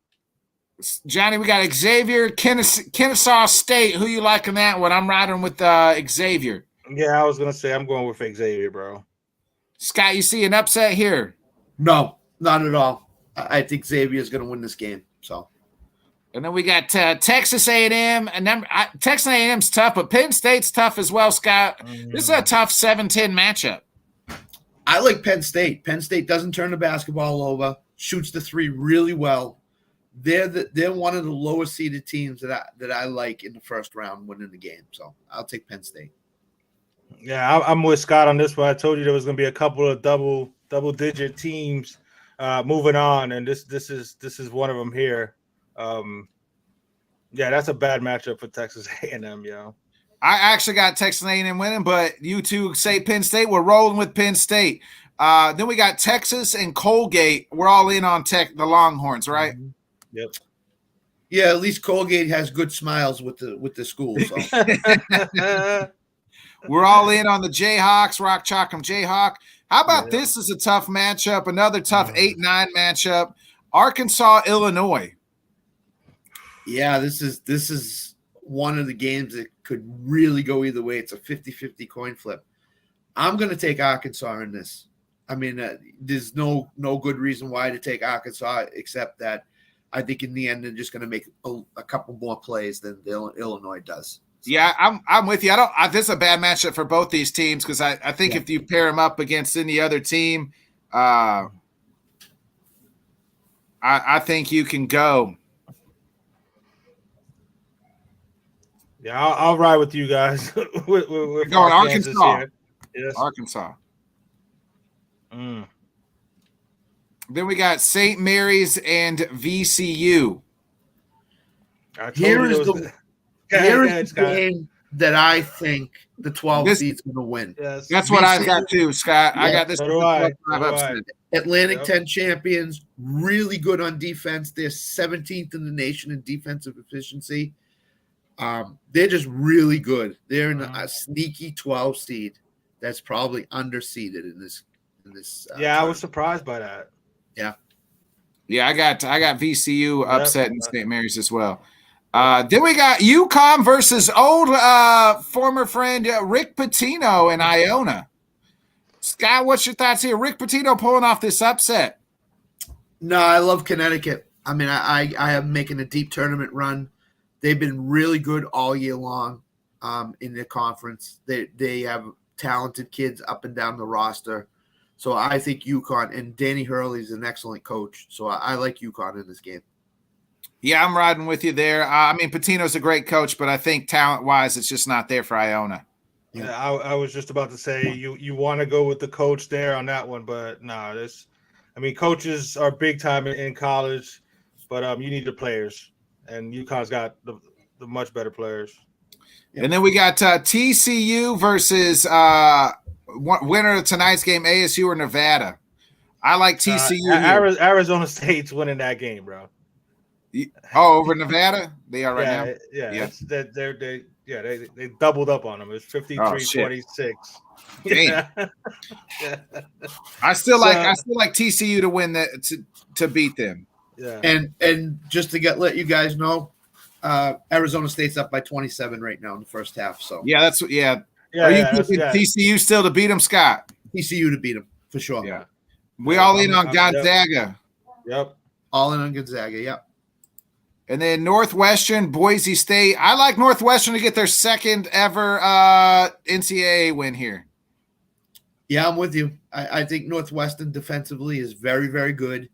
Johnny, we got Xavier, Kennesaw State. Who you like in that one? I'm riding with Xavier. Yeah, I was going to say I'm going with Xavier, bro. Scott, you see an upset here? No, not at all. I think Xavier is going to win this game. So, and then we got Texas A&M. Texas A&M's tough, but Penn State's tough as well, Scott. This is a tough 7-10 matchup. I like Penn State. Penn State doesn't turn the basketball over, shoots the three really well. They're one of the lowest seeded teams that I like in the first round winning the game. So I'll take Penn State. Yeah, I'm with Scott on this one. I told you there was going to be a couple of double digit teams moving on, and this is one of them here. Yeah, that's a bad matchup for Texas A&M, yo. I actually got Texas A&M winning, but you two say Penn State. We're rolling with Penn State. Then we got Texas and Colgate. We're all in on the Longhorns, right? Mm-hmm. Yep. Yeah, at least Colgate has good smiles with the school. So. We're all in on the Jayhawks, Rock Chalk'em Jayhawk. How about this is a tough matchup, another tough 8-9 matchup, Arkansas, Illinois. Yeah, this is one of the games that could really go either way. It's a 50-50 coin flip. I'm going to take Arkansas in this. I mean, there's no good reason why to take Arkansas except that I think in the end they're just going to make a couple more plays than Illinois does. So. Yeah, I'm with you. This is a bad matchup for both these teams because I think if you pair them up against any other team, I think you can go. Yeah, I'll ride with you guys. We're going Arkansas. Here. Yes. Arkansas. Then we got St. Mary's and VCU. Here is the game that I think the 12 seed's going to win. Yes. That's what I've got too, Scott. Yeah, I got this. Atlantic 10 champions, really good on defense. They're 17th in the nation in defensive efficiency. They're just really good. They're in a sneaky 12 seed that's probably underseeded in this. I was surprised by that. Yeah, I got VCU upset in St. Mary's as well. Then we got UConn versus old former friend Rick Pitino in Iona. Scott, what's your thoughts here? Rick Pitino pulling off this upset. No, I love Connecticut. I mean, I am making a deep tournament run. They've been really good all year long in their conference. They have talented kids up and down the roster. So I think UConn, and Danny Hurley is an excellent coach. So I like UConn in this game. Yeah, I'm riding with you there. I mean, Patino's a great coach, but I think talent-wise, it's just not there for Iona. Yeah, I was just about to say you want to go with the coach there on that one, but no, coaches are big time in college, but you need the players, and UConn's got the much better players. Yep. And then we got TCU versus winner of tonight's game, ASU or Nevada. I like TCU. Arizona State's winning that game, bro. Oh, over Nevada? They are right now? Yeah. They doubled up on them. It's 53-26. Yeah. I still like TCU to win to beat them. Yeah. And just to let you guys know, Arizona State's up by 27 right now in the first half. So Are you picking TCU still to beat them, Scott? TCU to beat them for sure. Yeah. We all in on Gonzaga. Yep. All in on Gonzaga. Yep. And then Northwestern, Boise State. I like Northwestern to get their second ever NCAA win here. Yeah, I'm with you. I think Northwestern defensively is very, very good.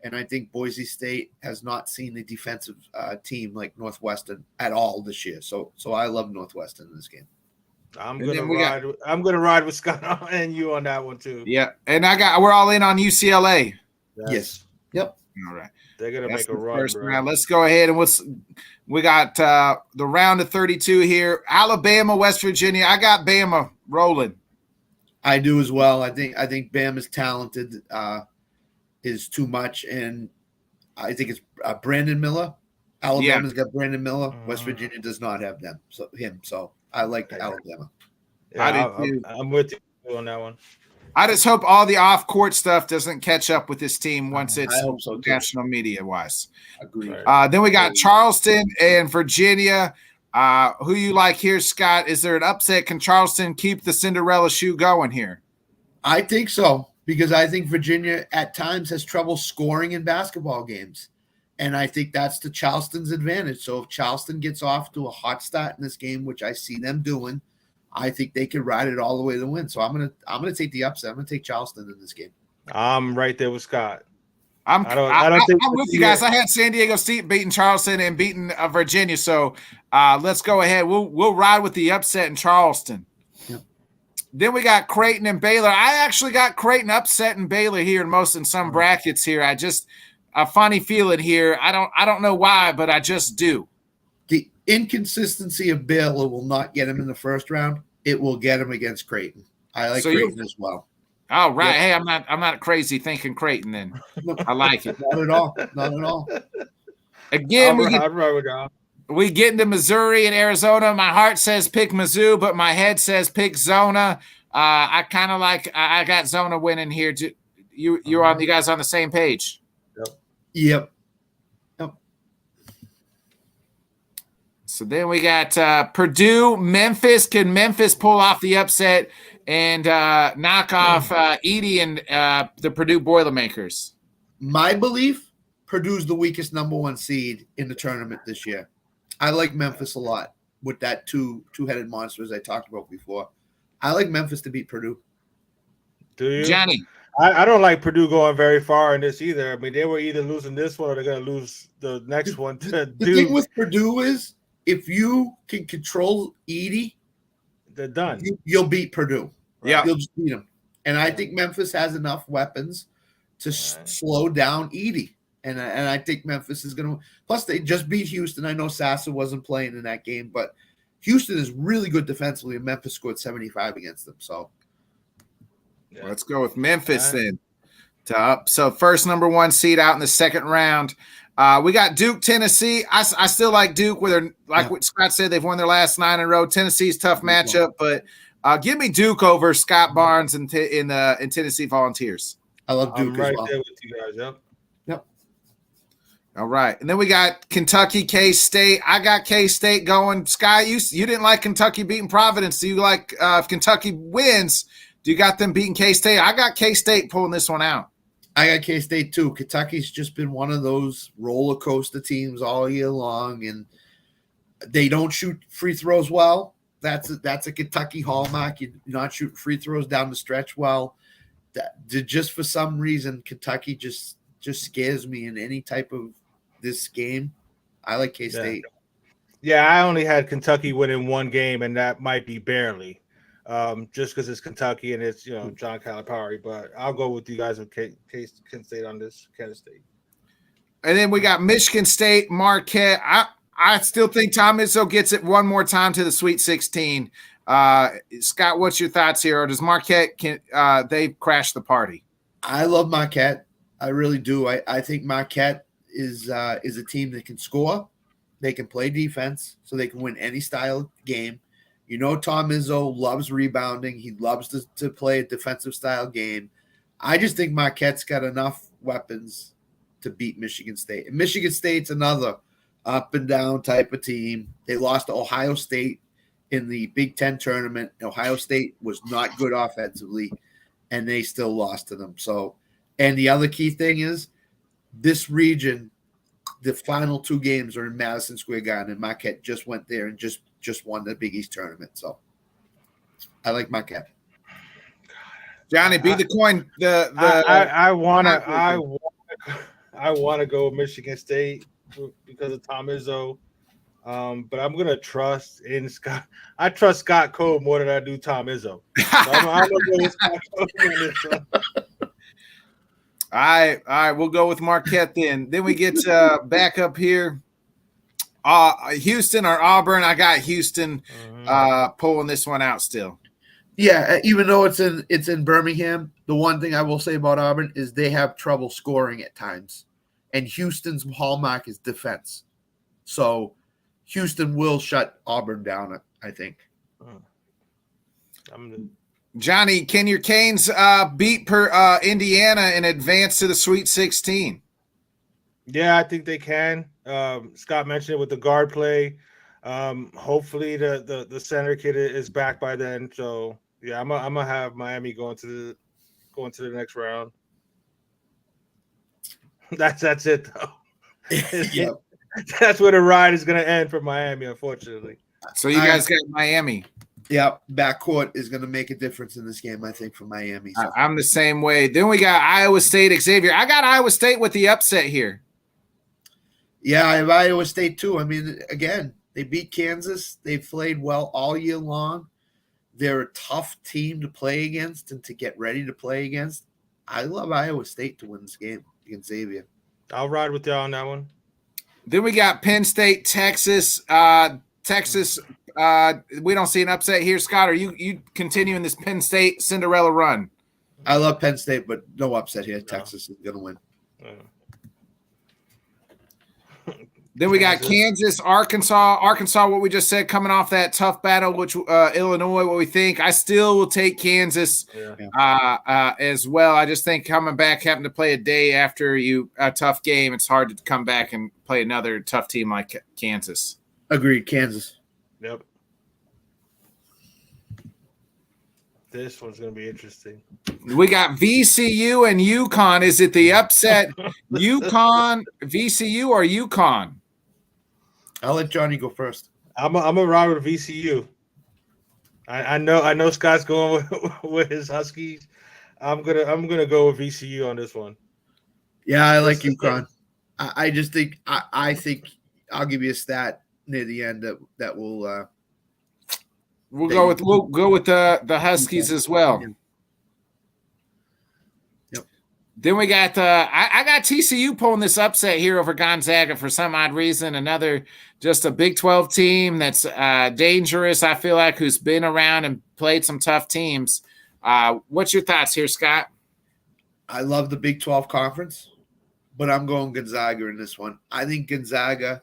And I think Boise State has not seen a defensive team like Northwestern at all this year. So I love Northwestern in this game. I'm gonna ride with Scott and you on that one too. Yeah, and we're all in on UCLA. Yes. Yep. All right. They're gonna make a run. First round. Let's go ahead and we got the round of 32 here. Alabama, West Virginia. I got Bama rolling. I do as well. I think Bama's talented is too much, and I think it's Brandon Miller. Alabama's got Brandon Miller. West Virginia does not have them. So I like Alabama. Yeah, I'm with you on that one. I just hope all the off-court stuff doesn't catch up with this team once it's national media-wise. Agreed. Then we got Charleston and Virginia. Who you like here, Scott? Is there an upset? Can Charleston keep the Cinderella shoe going here? I think so, because I think Virginia at times has trouble scoring in basketball games. And I think that's to Charleston's advantage. So if Charleston gets off to a hot start in this game, which I see them doing, I think they could ride it all the way to win. So I'm gonna take the upset. I'm gonna take Charleston in this game. I'm right there with Scott. I'm with you guys. I had San Diego State beating Charleston and beating Virginia. So let's go ahead. We'll ride with the upset in Charleston. Yep. Then we got Creighton and Baylor. I actually got Creighton upsetting Baylor here in some brackets here. I just a funny feeling here. I don't know why, but I just do. The inconsistency of Baylor will not get him in the first round. It will get him against Creighton. I like Creighton as well. Oh, right. Yep. Hey, I'm not crazy thinking Creighton then. I like it. Not at all. Not at all. Again, we get into Missouri and Arizona. My heart says pick Mizzou, but my head says pick Zona. I kind of like I got Zona winning here. You guys on the same page? Yep. So then we got Purdue, Memphis. Can Memphis pull off the upset and knock off Edie and the Purdue Boilermakers? My belief, Purdue's the weakest number one seed in the tournament this year. I like Memphis a lot with that two-headed monster as I talked about before. I like Memphis to beat Purdue. Do you? Johnny. I don't like Purdue going very far in this either. I mean, they were either losing this one or they're going to lose the next one to Duke. The thing with Purdue is if you can control Edie, they're done. You'll beat Purdue. Yeah. You'll just beat them. And I think Memphis has enough weapons to slow down Edie. And I think Memphis is going to – plus, they just beat Houston. I know Sassa wasn't playing in that game, but Houston is really good defensively, and Memphis scored 75 against them. So – let's go with Memphis then. So first number one seed out in the second round. We got Duke, Tennessee. I still like Duke. What Scott said, they've won their last 9 in a row. Tennessee's tough matchup, but give me Duke over Scott Barnes in Tennessee Volunteers. I love Duke right as well. there with you guys. Yep. All right, and then we got Kentucky, K-State. I got K-State going. Sky, you didn't like Kentucky beating Providence. Do you like if Kentucky wins? Do you got them beating K-State? I got K-State pulling this one out. I got K-State too. Kentucky's just been one of those roller coaster teams all year long, and they don't shoot free throws well. That's a Kentucky hallmark. You're not shooting free throws down the stretch well. just for some reason, Kentucky just scares me in any type of this game. I like K-State. Yeah, I only had Kentucky winning one game, and that might be barely, just because it's Kentucky and it's John Calipari. But I'll go with you guys with Kent State on this. Kansas State. And then we got Michigan State, Marquette. I still think Tom Izzo gets it one more time to the Sweet 16. Scott, what's your thoughts here? Or does Marquette they crash the party? I love Marquette. I really do. I think Marquette is a team that can score. They can play defense, so they can win any style game. Tom Izzo loves rebounding. He loves to play a defensive style game. I just think Marquette's got enough weapons to beat Michigan State. And Michigan State's another up and down type of team. They lost to Ohio State in the Big Ten tournament. Ohio State was not good offensively, and they still lost to them. So, and the other key thing is this region, the final two games are in Madison Square Garden, and Marquette just went there and just won the Big East tournament. So I like Marquette. Johnny, beat the coin. I want to go with Michigan State because of Tom Izzo, but I'm gonna trust in Scott. I trust Scott Cobe more than I do Tom Izzo. So I'm gonna go with Scott Cobe on this one. All right, we'll go with Marquette then. Then we get back up here. Houston or Auburn. I got Houston pulling this one out still. Yeah, even though it's in Birmingham, the one thing I will say about Auburn is they have trouble scoring at times. And Houston's hallmark is defense. So Houston will shut Auburn down, I think. Johnny, can your Canes beat Indiana and advance to the Sweet 16? Yeah, I think they can. Scott mentioned it with the guard play. Hopefully the center kid is back by then. So yeah, I'm gonna have Miami going to the next round. That's it though. Yep. That's where the ride is gonna end for Miami, unfortunately. So you guys got Miami. Yeah, backcourt is going to make a difference in this game, I think, for Miami. So. I'm the same way. Then we got Iowa State, Xavier. I got Iowa State with the upset here. Yeah, I have Iowa State too. I mean, again, they beat Kansas. They've played well all year long. They're a tough team to play against and to get ready to play against. I love Iowa State to win this game against Xavier. I'll ride with y'all on that one. Then we got Penn State, Texas. Texas, we don't see an upset here. Scott, are you continuing this Penn State Cinderella run? I love Penn State, but no upset here. Texas is going to win. Then we got Kansas, Arkansas. Arkansas, what we just said, coming off that tough battle, which Illinois, what we think. I still will take Kansas as well. I just think coming back, having to play a day after a tough game, it's hard to come back and play another tough team like Kansas. Agreed, Kansas. Yep. This one's going to be interesting. We got VCU and UConn. Is it the upset UConn, VCU, or UConn? I'll let Johnny go first. I'm a ride with VCU. I know Scott's going with his Huskies. I'm gonna go with VCU on this one. Yeah, I like UConn. I just think I think I'll give you a stat near the end that will. We'll go with the Huskies as well. Yep. Then we got I got TCU pulling this upset here over Gonzaga for some odd reason. Another just a Big 12 team that's dangerous. I feel like who's been around and played some tough teams. What's your thoughts here, Scott? I love the Big 12 conference, but I'm going Gonzaga in this one. I think Gonzaga.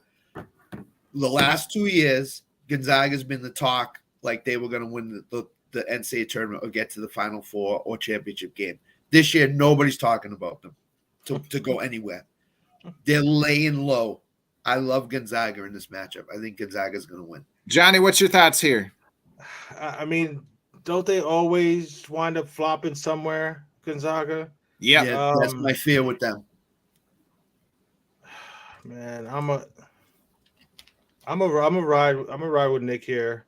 The last 2 years, Gonzaga's been the talk. Like they were going to win the NCAA tournament or get to the Final Four or championship game. This year, nobody's talking about them to go anywhere. They're laying low. I love Gonzaga in this matchup. I think Gonzaga's going to win. Johnny, what's your thoughts here? I mean, don't they always wind up flopping somewhere, Gonzaga? Yeah, that's my fear with them. Man, I'm a ride with Nick here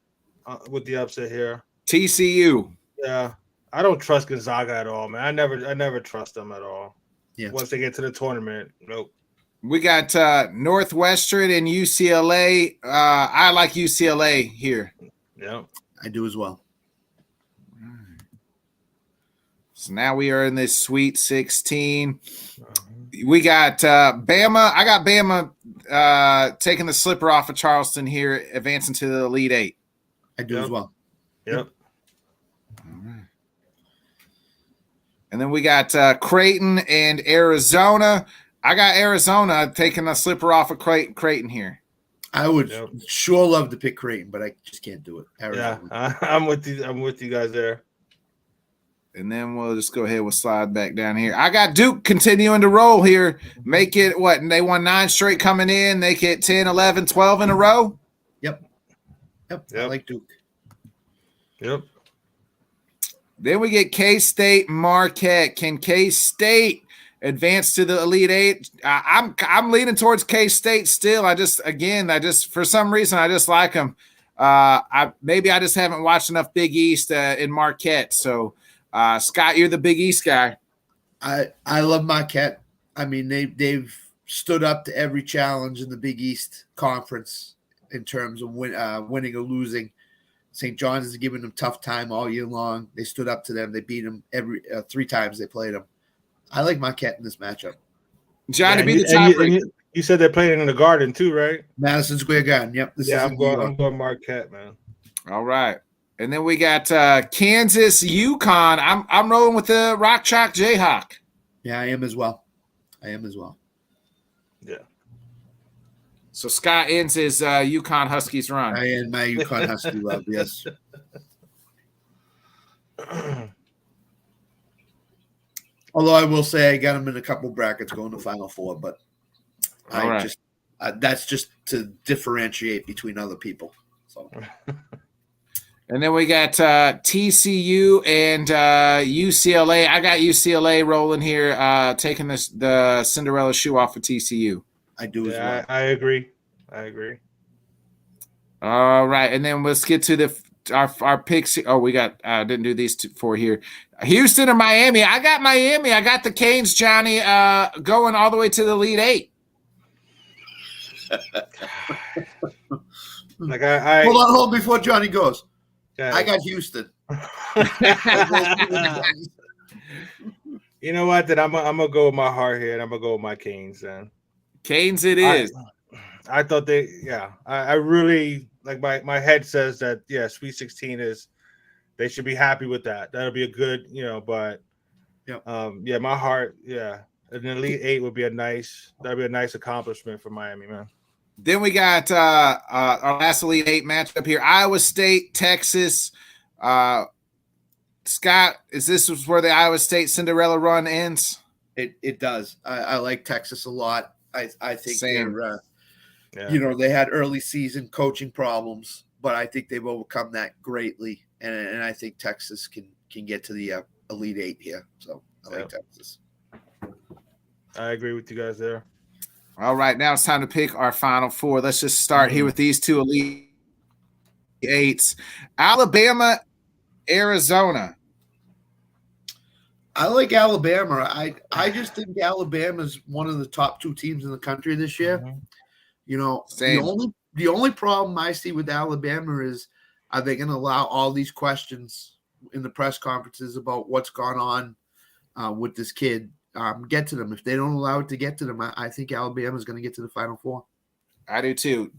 with the upset here. TCU. Yeah, I don't trust Gonzaga at all, man. I never trust them at all. Yeah. Once they get to the tournament, nope. We got Northwestern and UCLA. I like UCLA here. Yeah. I do as well. So now we are in this Sweet 16. We got Bama. I got Bama taking the slipper off of Charleston here, advancing to the Elite Eight. I do as well. Yep. And then we got Creighton and Arizona. I got Arizona taking the slipper off of Creighton here. I would sure love to pick Creighton, but I just can't do it. Arizona. Yeah, I'm with you. I'm with you guys there. And then we'll just go ahead. We'll slide back down here. I got Duke continuing to roll here. Make it what? And they won 9 straight coming in. They get 10, 11, 12 in a row. Yep. I like Duke. Yep. Then we get K-State, Marquette. Can K-State advance to the Elite Eight? I'm leaning towards K-State still. I just for some reason I just like them. I just haven't watched enough Big East in Marquette. So Scott, you're the Big East guy. I love Marquette. I mean, they've stood up to every challenge in the Big East Conference in terms of winning or losing. St. John's has given them tough time all year long. They stood up to them. They beat them every 3 times they played them. I like Marquette in this matchup. Johnny, be the tiebreaker. You said they're playing in the Garden too, right? Madison Square Garden. Yep. I'm going Marquette, man. All right. And then we got Kansas, UConn. I'm rolling with the Rock Chalk Jayhawk. Yeah, I am as well. Yeah. So Scott ends his UConn Huskies run. I end my UConn Husky love, yes. Although I will say I got them in a couple brackets going to Final Four, but that's just to differentiate between other people. So. And then we got TCU and UCLA. I got UCLA rolling here, taking the Cinderella shoe off of TCU. I do as well. I agree. All right, and then let's get to our picks. Oh, we got didn't do these 4 here. Houston or Miami? I got Miami. I got the Canes, Johnny, going all the way to the Elite Eight. Like hold on before Johnny goes. Okay. I got Houston. You know what? Then I'm gonna go with my heart here, and I'm gonna go with my Canes. Then Canes, it is. I thought I really like my head says that Sweet 16 is they should be happy with that. That'll be a good, but my heart, an Elite 8 would be a nice accomplishment for Miami, man. Then we got our last Elite 8 matchup here: Iowa State, Texas. Scott, is this where the Iowa State Cinderella run ends? It does. I like Texas a lot. I think Same. they're, they had early season coaching problems, but I think they've overcome that greatly, and I think Texas can get to the Elite 8 here. So I like Texas. I agree with you guys there. All right, now it's time to pick our Final Four. Let's just start here with these 2 Elite 8s. Alabama, Arizona. I like Alabama. I just think Alabama's one of the top 2 teams in the country this year. Same. The only problem I see with Alabama is, are they going to allow all these questions in the press conferences about what's gone on with this kid get to them? If they don't allow it to get to them, I think Alabama is going to get to the Final Four. I do too.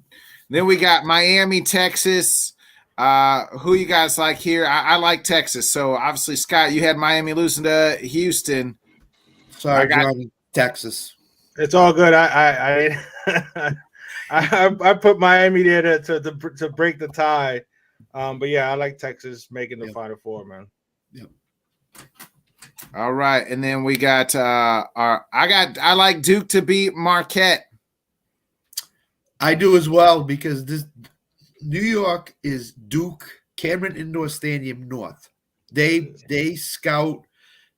Then we got Miami, Texas. Who you guys like here? I like Texas. So obviously, Scott, you had Miami losing to Houston. Sorry, Johnny. Texas. It's all good. I put Miami there to break the tie. But I like Texas making the Final Four, man. Yep. All right, and then we got I like Duke to beat Marquette. I do as well, because this New York is Duke Cameron Indoor Stadium North. They scout,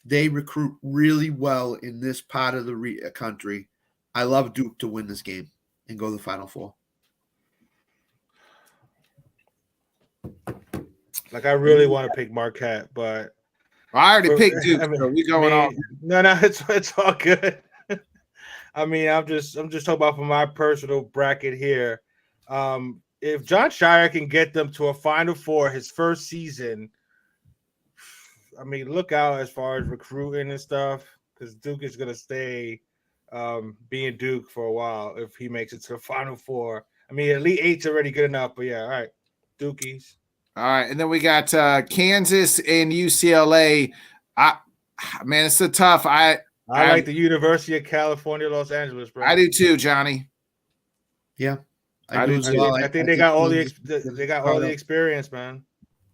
they recruit really well in this part of the country. I love Duke to win this game and go to the Final Four. Like, I really want to pick Marquette, but I already picked Duke, so we going on. No, it's all good. I mean, I'm just talking about from my personal bracket here. If John Shire can get them to a Final Four his first season, I mean, look out as far as recruiting and stuff, because Duke is gonna stay being Duke for a while if he makes it to the Final Four. I mean, Elite Eight's already good enough, but yeah, all right, Dukies. All right, and then we got Kansas and UCLA. Man, it's a tough. I like the University of California, Los Angeles, bro. I do too, Johnny. Yeah, I do too. I think they got all the experience, man.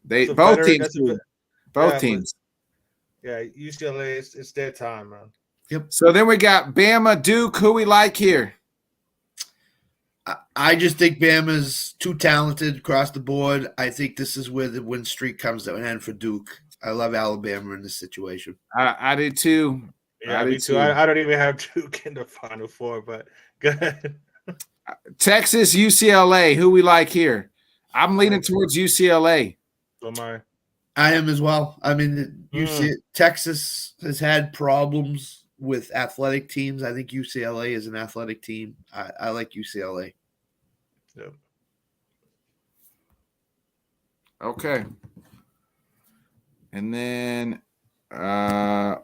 They both teams. Both teams. Yeah, UCLA, it's their time, man. Yep. So then we got Bama, Duke. Who we like here? I just think Bama's too talented across the board. I think this is where the win streak comes to an end for Duke. I love Alabama in this situation. I do too. Yeah, me too. I don't even have Duke in the Final Four, but go ahead. Texas, UCLA. Who we like here? I'm leaning towards UCLA. So am I. I am as well. I mean, Texas has had problems with athletic teams. I think UCLA is an athletic team. I like UCLA. Yep. Okay. And then who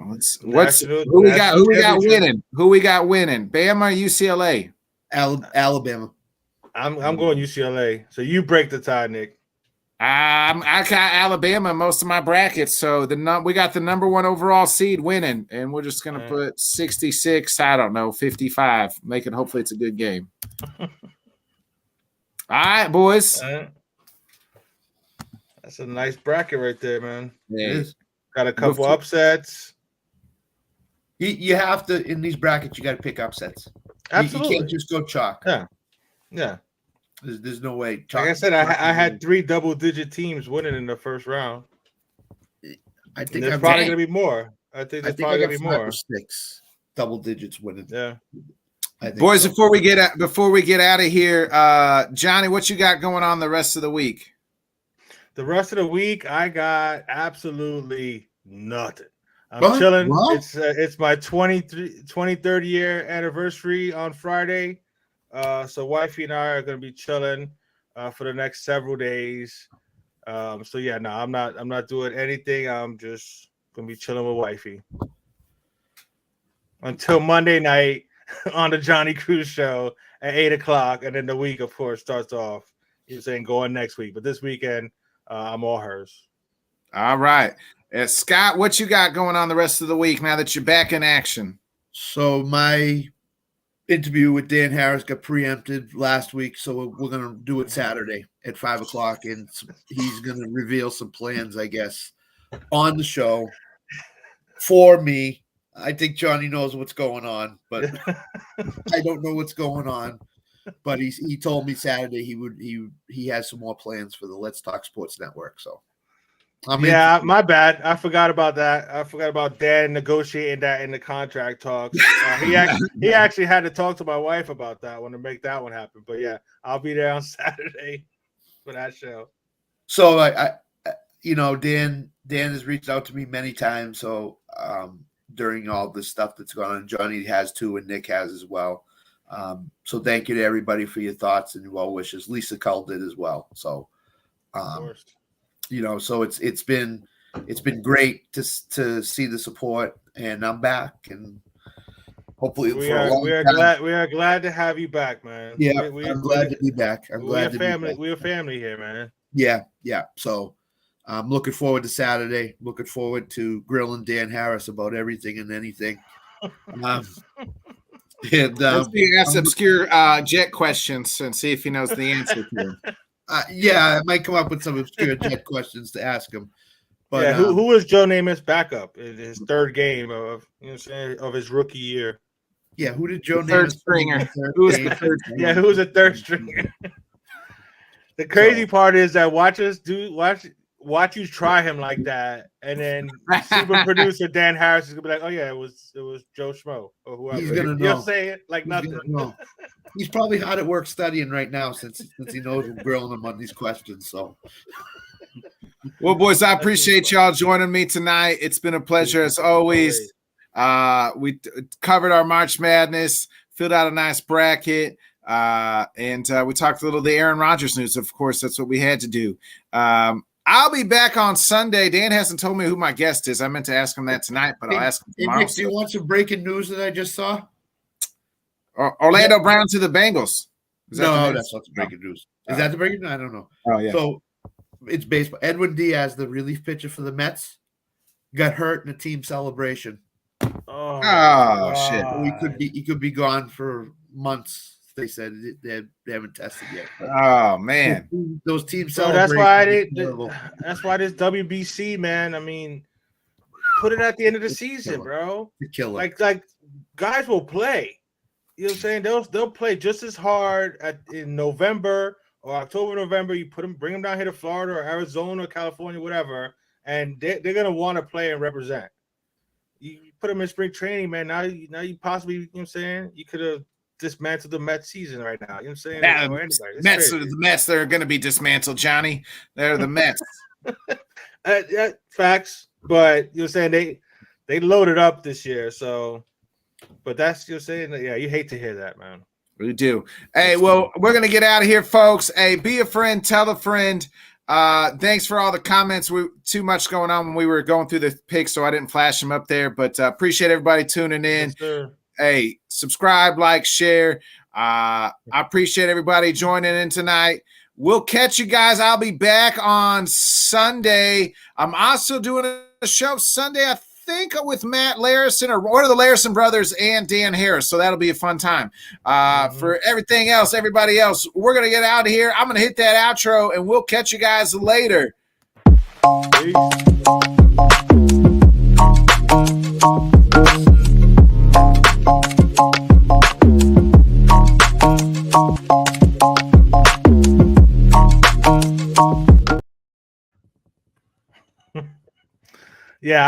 we got winning? Who we got winning? Bama or UCLA? Alabama. I'm going UCLA. So you break the tie, Nick. I got Alabama in most of my brackets, so we got the number 1 overall seed winning, and we're just gonna put 66. I don't know, 55. Make it. Hopefully, it's a good game. All right, boys. That's a nice bracket right there, man. Yeah. It is. Got a couple upsets. You have to in these brackets. You got to pick upsets. Absolutely. You can't just go chalk. Yeah. There's no way. Like I said, I had 3 double-digit teams winning in the first round. I think there's probably going to be more. I think there's probably going to be more. 6 double digits winning. Yeah. Boys, so. before we get out of here, Johnny, what you got going on the rest of the week? The rest of the week, I got absolutely nothing. I'm chilling. What? It's my 23rd year anniversary on Friday. So wifey and I are going to be chilling for the next several days. So yeah, no, I'm not doing anything. I'm just going to be chilling with wifey until Monday night on the Johnny Cruz show at 8:00. And then the week, of course, starts off, you're saying going next week, but this weekend, I'm all hers. All right. Scott, what you got going on the rest of the week now that you're back in action? So my interview with Dan Harris got preempted last week, so we're going to do it Saturday at 5:00, and he's going to reveal some plans, I guess, on the show for me. I think Johnny knows what's going on, but I don't know what's going on. But he told me Saturday he has some more plans for the Let's Talk Sports Network. So my bad. I forgot about that. I forgot about Dan negotiating that in the contract talks. He actually had to talk to my wife about that one to make that one happen. But yeah, I'll be there on Saturday for that show. So I Dan has reached out to me many times. So during all this stuff that's going on, Johnny has too, and Nick has as well. So thank you to everybody for your thoughts and your well wishes. Lisa Cull did as well. So, so it's been great to see the support, and I'm back, and hopefully we are glad to have you back, man. Yeah, I'm glad to be back. We're a family here, man. Yeah. So I'm looking forward to Saturday. Looking forward to grilling Dan Harris about everything and anything. Let's ask obscure jet questions and see if he knows the answer to them. I might come up with some obscure jet questions to ask him. But yeah, who was Joe Namath's backup in his third game of his rookie year? Yeah, who did Joe Namath? Third stringer. Who was the third stringer? Yeah, who was a third stringer? The crazy part is that watch you try him like that, and then super producer Dan Harris is gonna be like, "Oh yeah, it was Joe Schmo or whoever." He's gonna know. You'll say it like nothing. He's probably hard at work studying right now since he knows we're grilling him on these questions. So Well, boys, I appreciate y'all joining me tonight. It's been a pleasure as always. We covered our March Madness, filled out a nice bracket, and we talked a little of the Aaron Rodgers news. Of course, that's what we had to do. I'll be back on Sunday. Dan hasn't told me who my guest is. I meant to ask him that tonight, but I'll ask him tomorrow. Nick, do you want some breaking news that I just saw? Orlando Brown to the Bengals. No, that's not the breaking news. Is that the breaking news? I don't know. Oh, yeah. So it's baseball. Edwin Diaz, the relief pitcher for the Mets, got hurt in a team celebration. Oh shit! He could be gone for months. They said they haven't tested yet. Oh man, those teams. So that's why this WBC, man. I mean, put it at the end of the season, bro. Like guys will play. You know what I'm saying? They'll play just as hard in November or October, November. You bring them down here to Florida or Arizona or California, whatever, and they're gonna want to play and represent. You put them in spring training, man. Now you possibly, you know what I'm saying, you could have dismantled the Mets season right now. You know what I'm saying? The Mets, they're going to be dismantled, Johnny. They're the Mets. Facts, but you know what I'm saying, they loaded up this year. So, but that's, you know what I'm saying, yeah, you hate to hear that, man. We do. Hey, well, we're going to get out of here, folks. Hey, be a friend, tell a friend. Thanks for all the comments. Too much going on when we were going through the picks, so I didn't flash them up there. But appreciate everybody tuning in. Yes, hey, subscribe, like, share. I appreciate everybody joining in tonight. We'll catch you guys. I'll be back on Sunday. I'm also doing a show Sunday, I think, with Matt Larison or one of the Larison brothers and Dan Harris. So that'll be a fun time. For everything else, everybody else, we're going to get out of here. I'm going to hit that outro, and we'll catch you guys later. Peace. Yeah.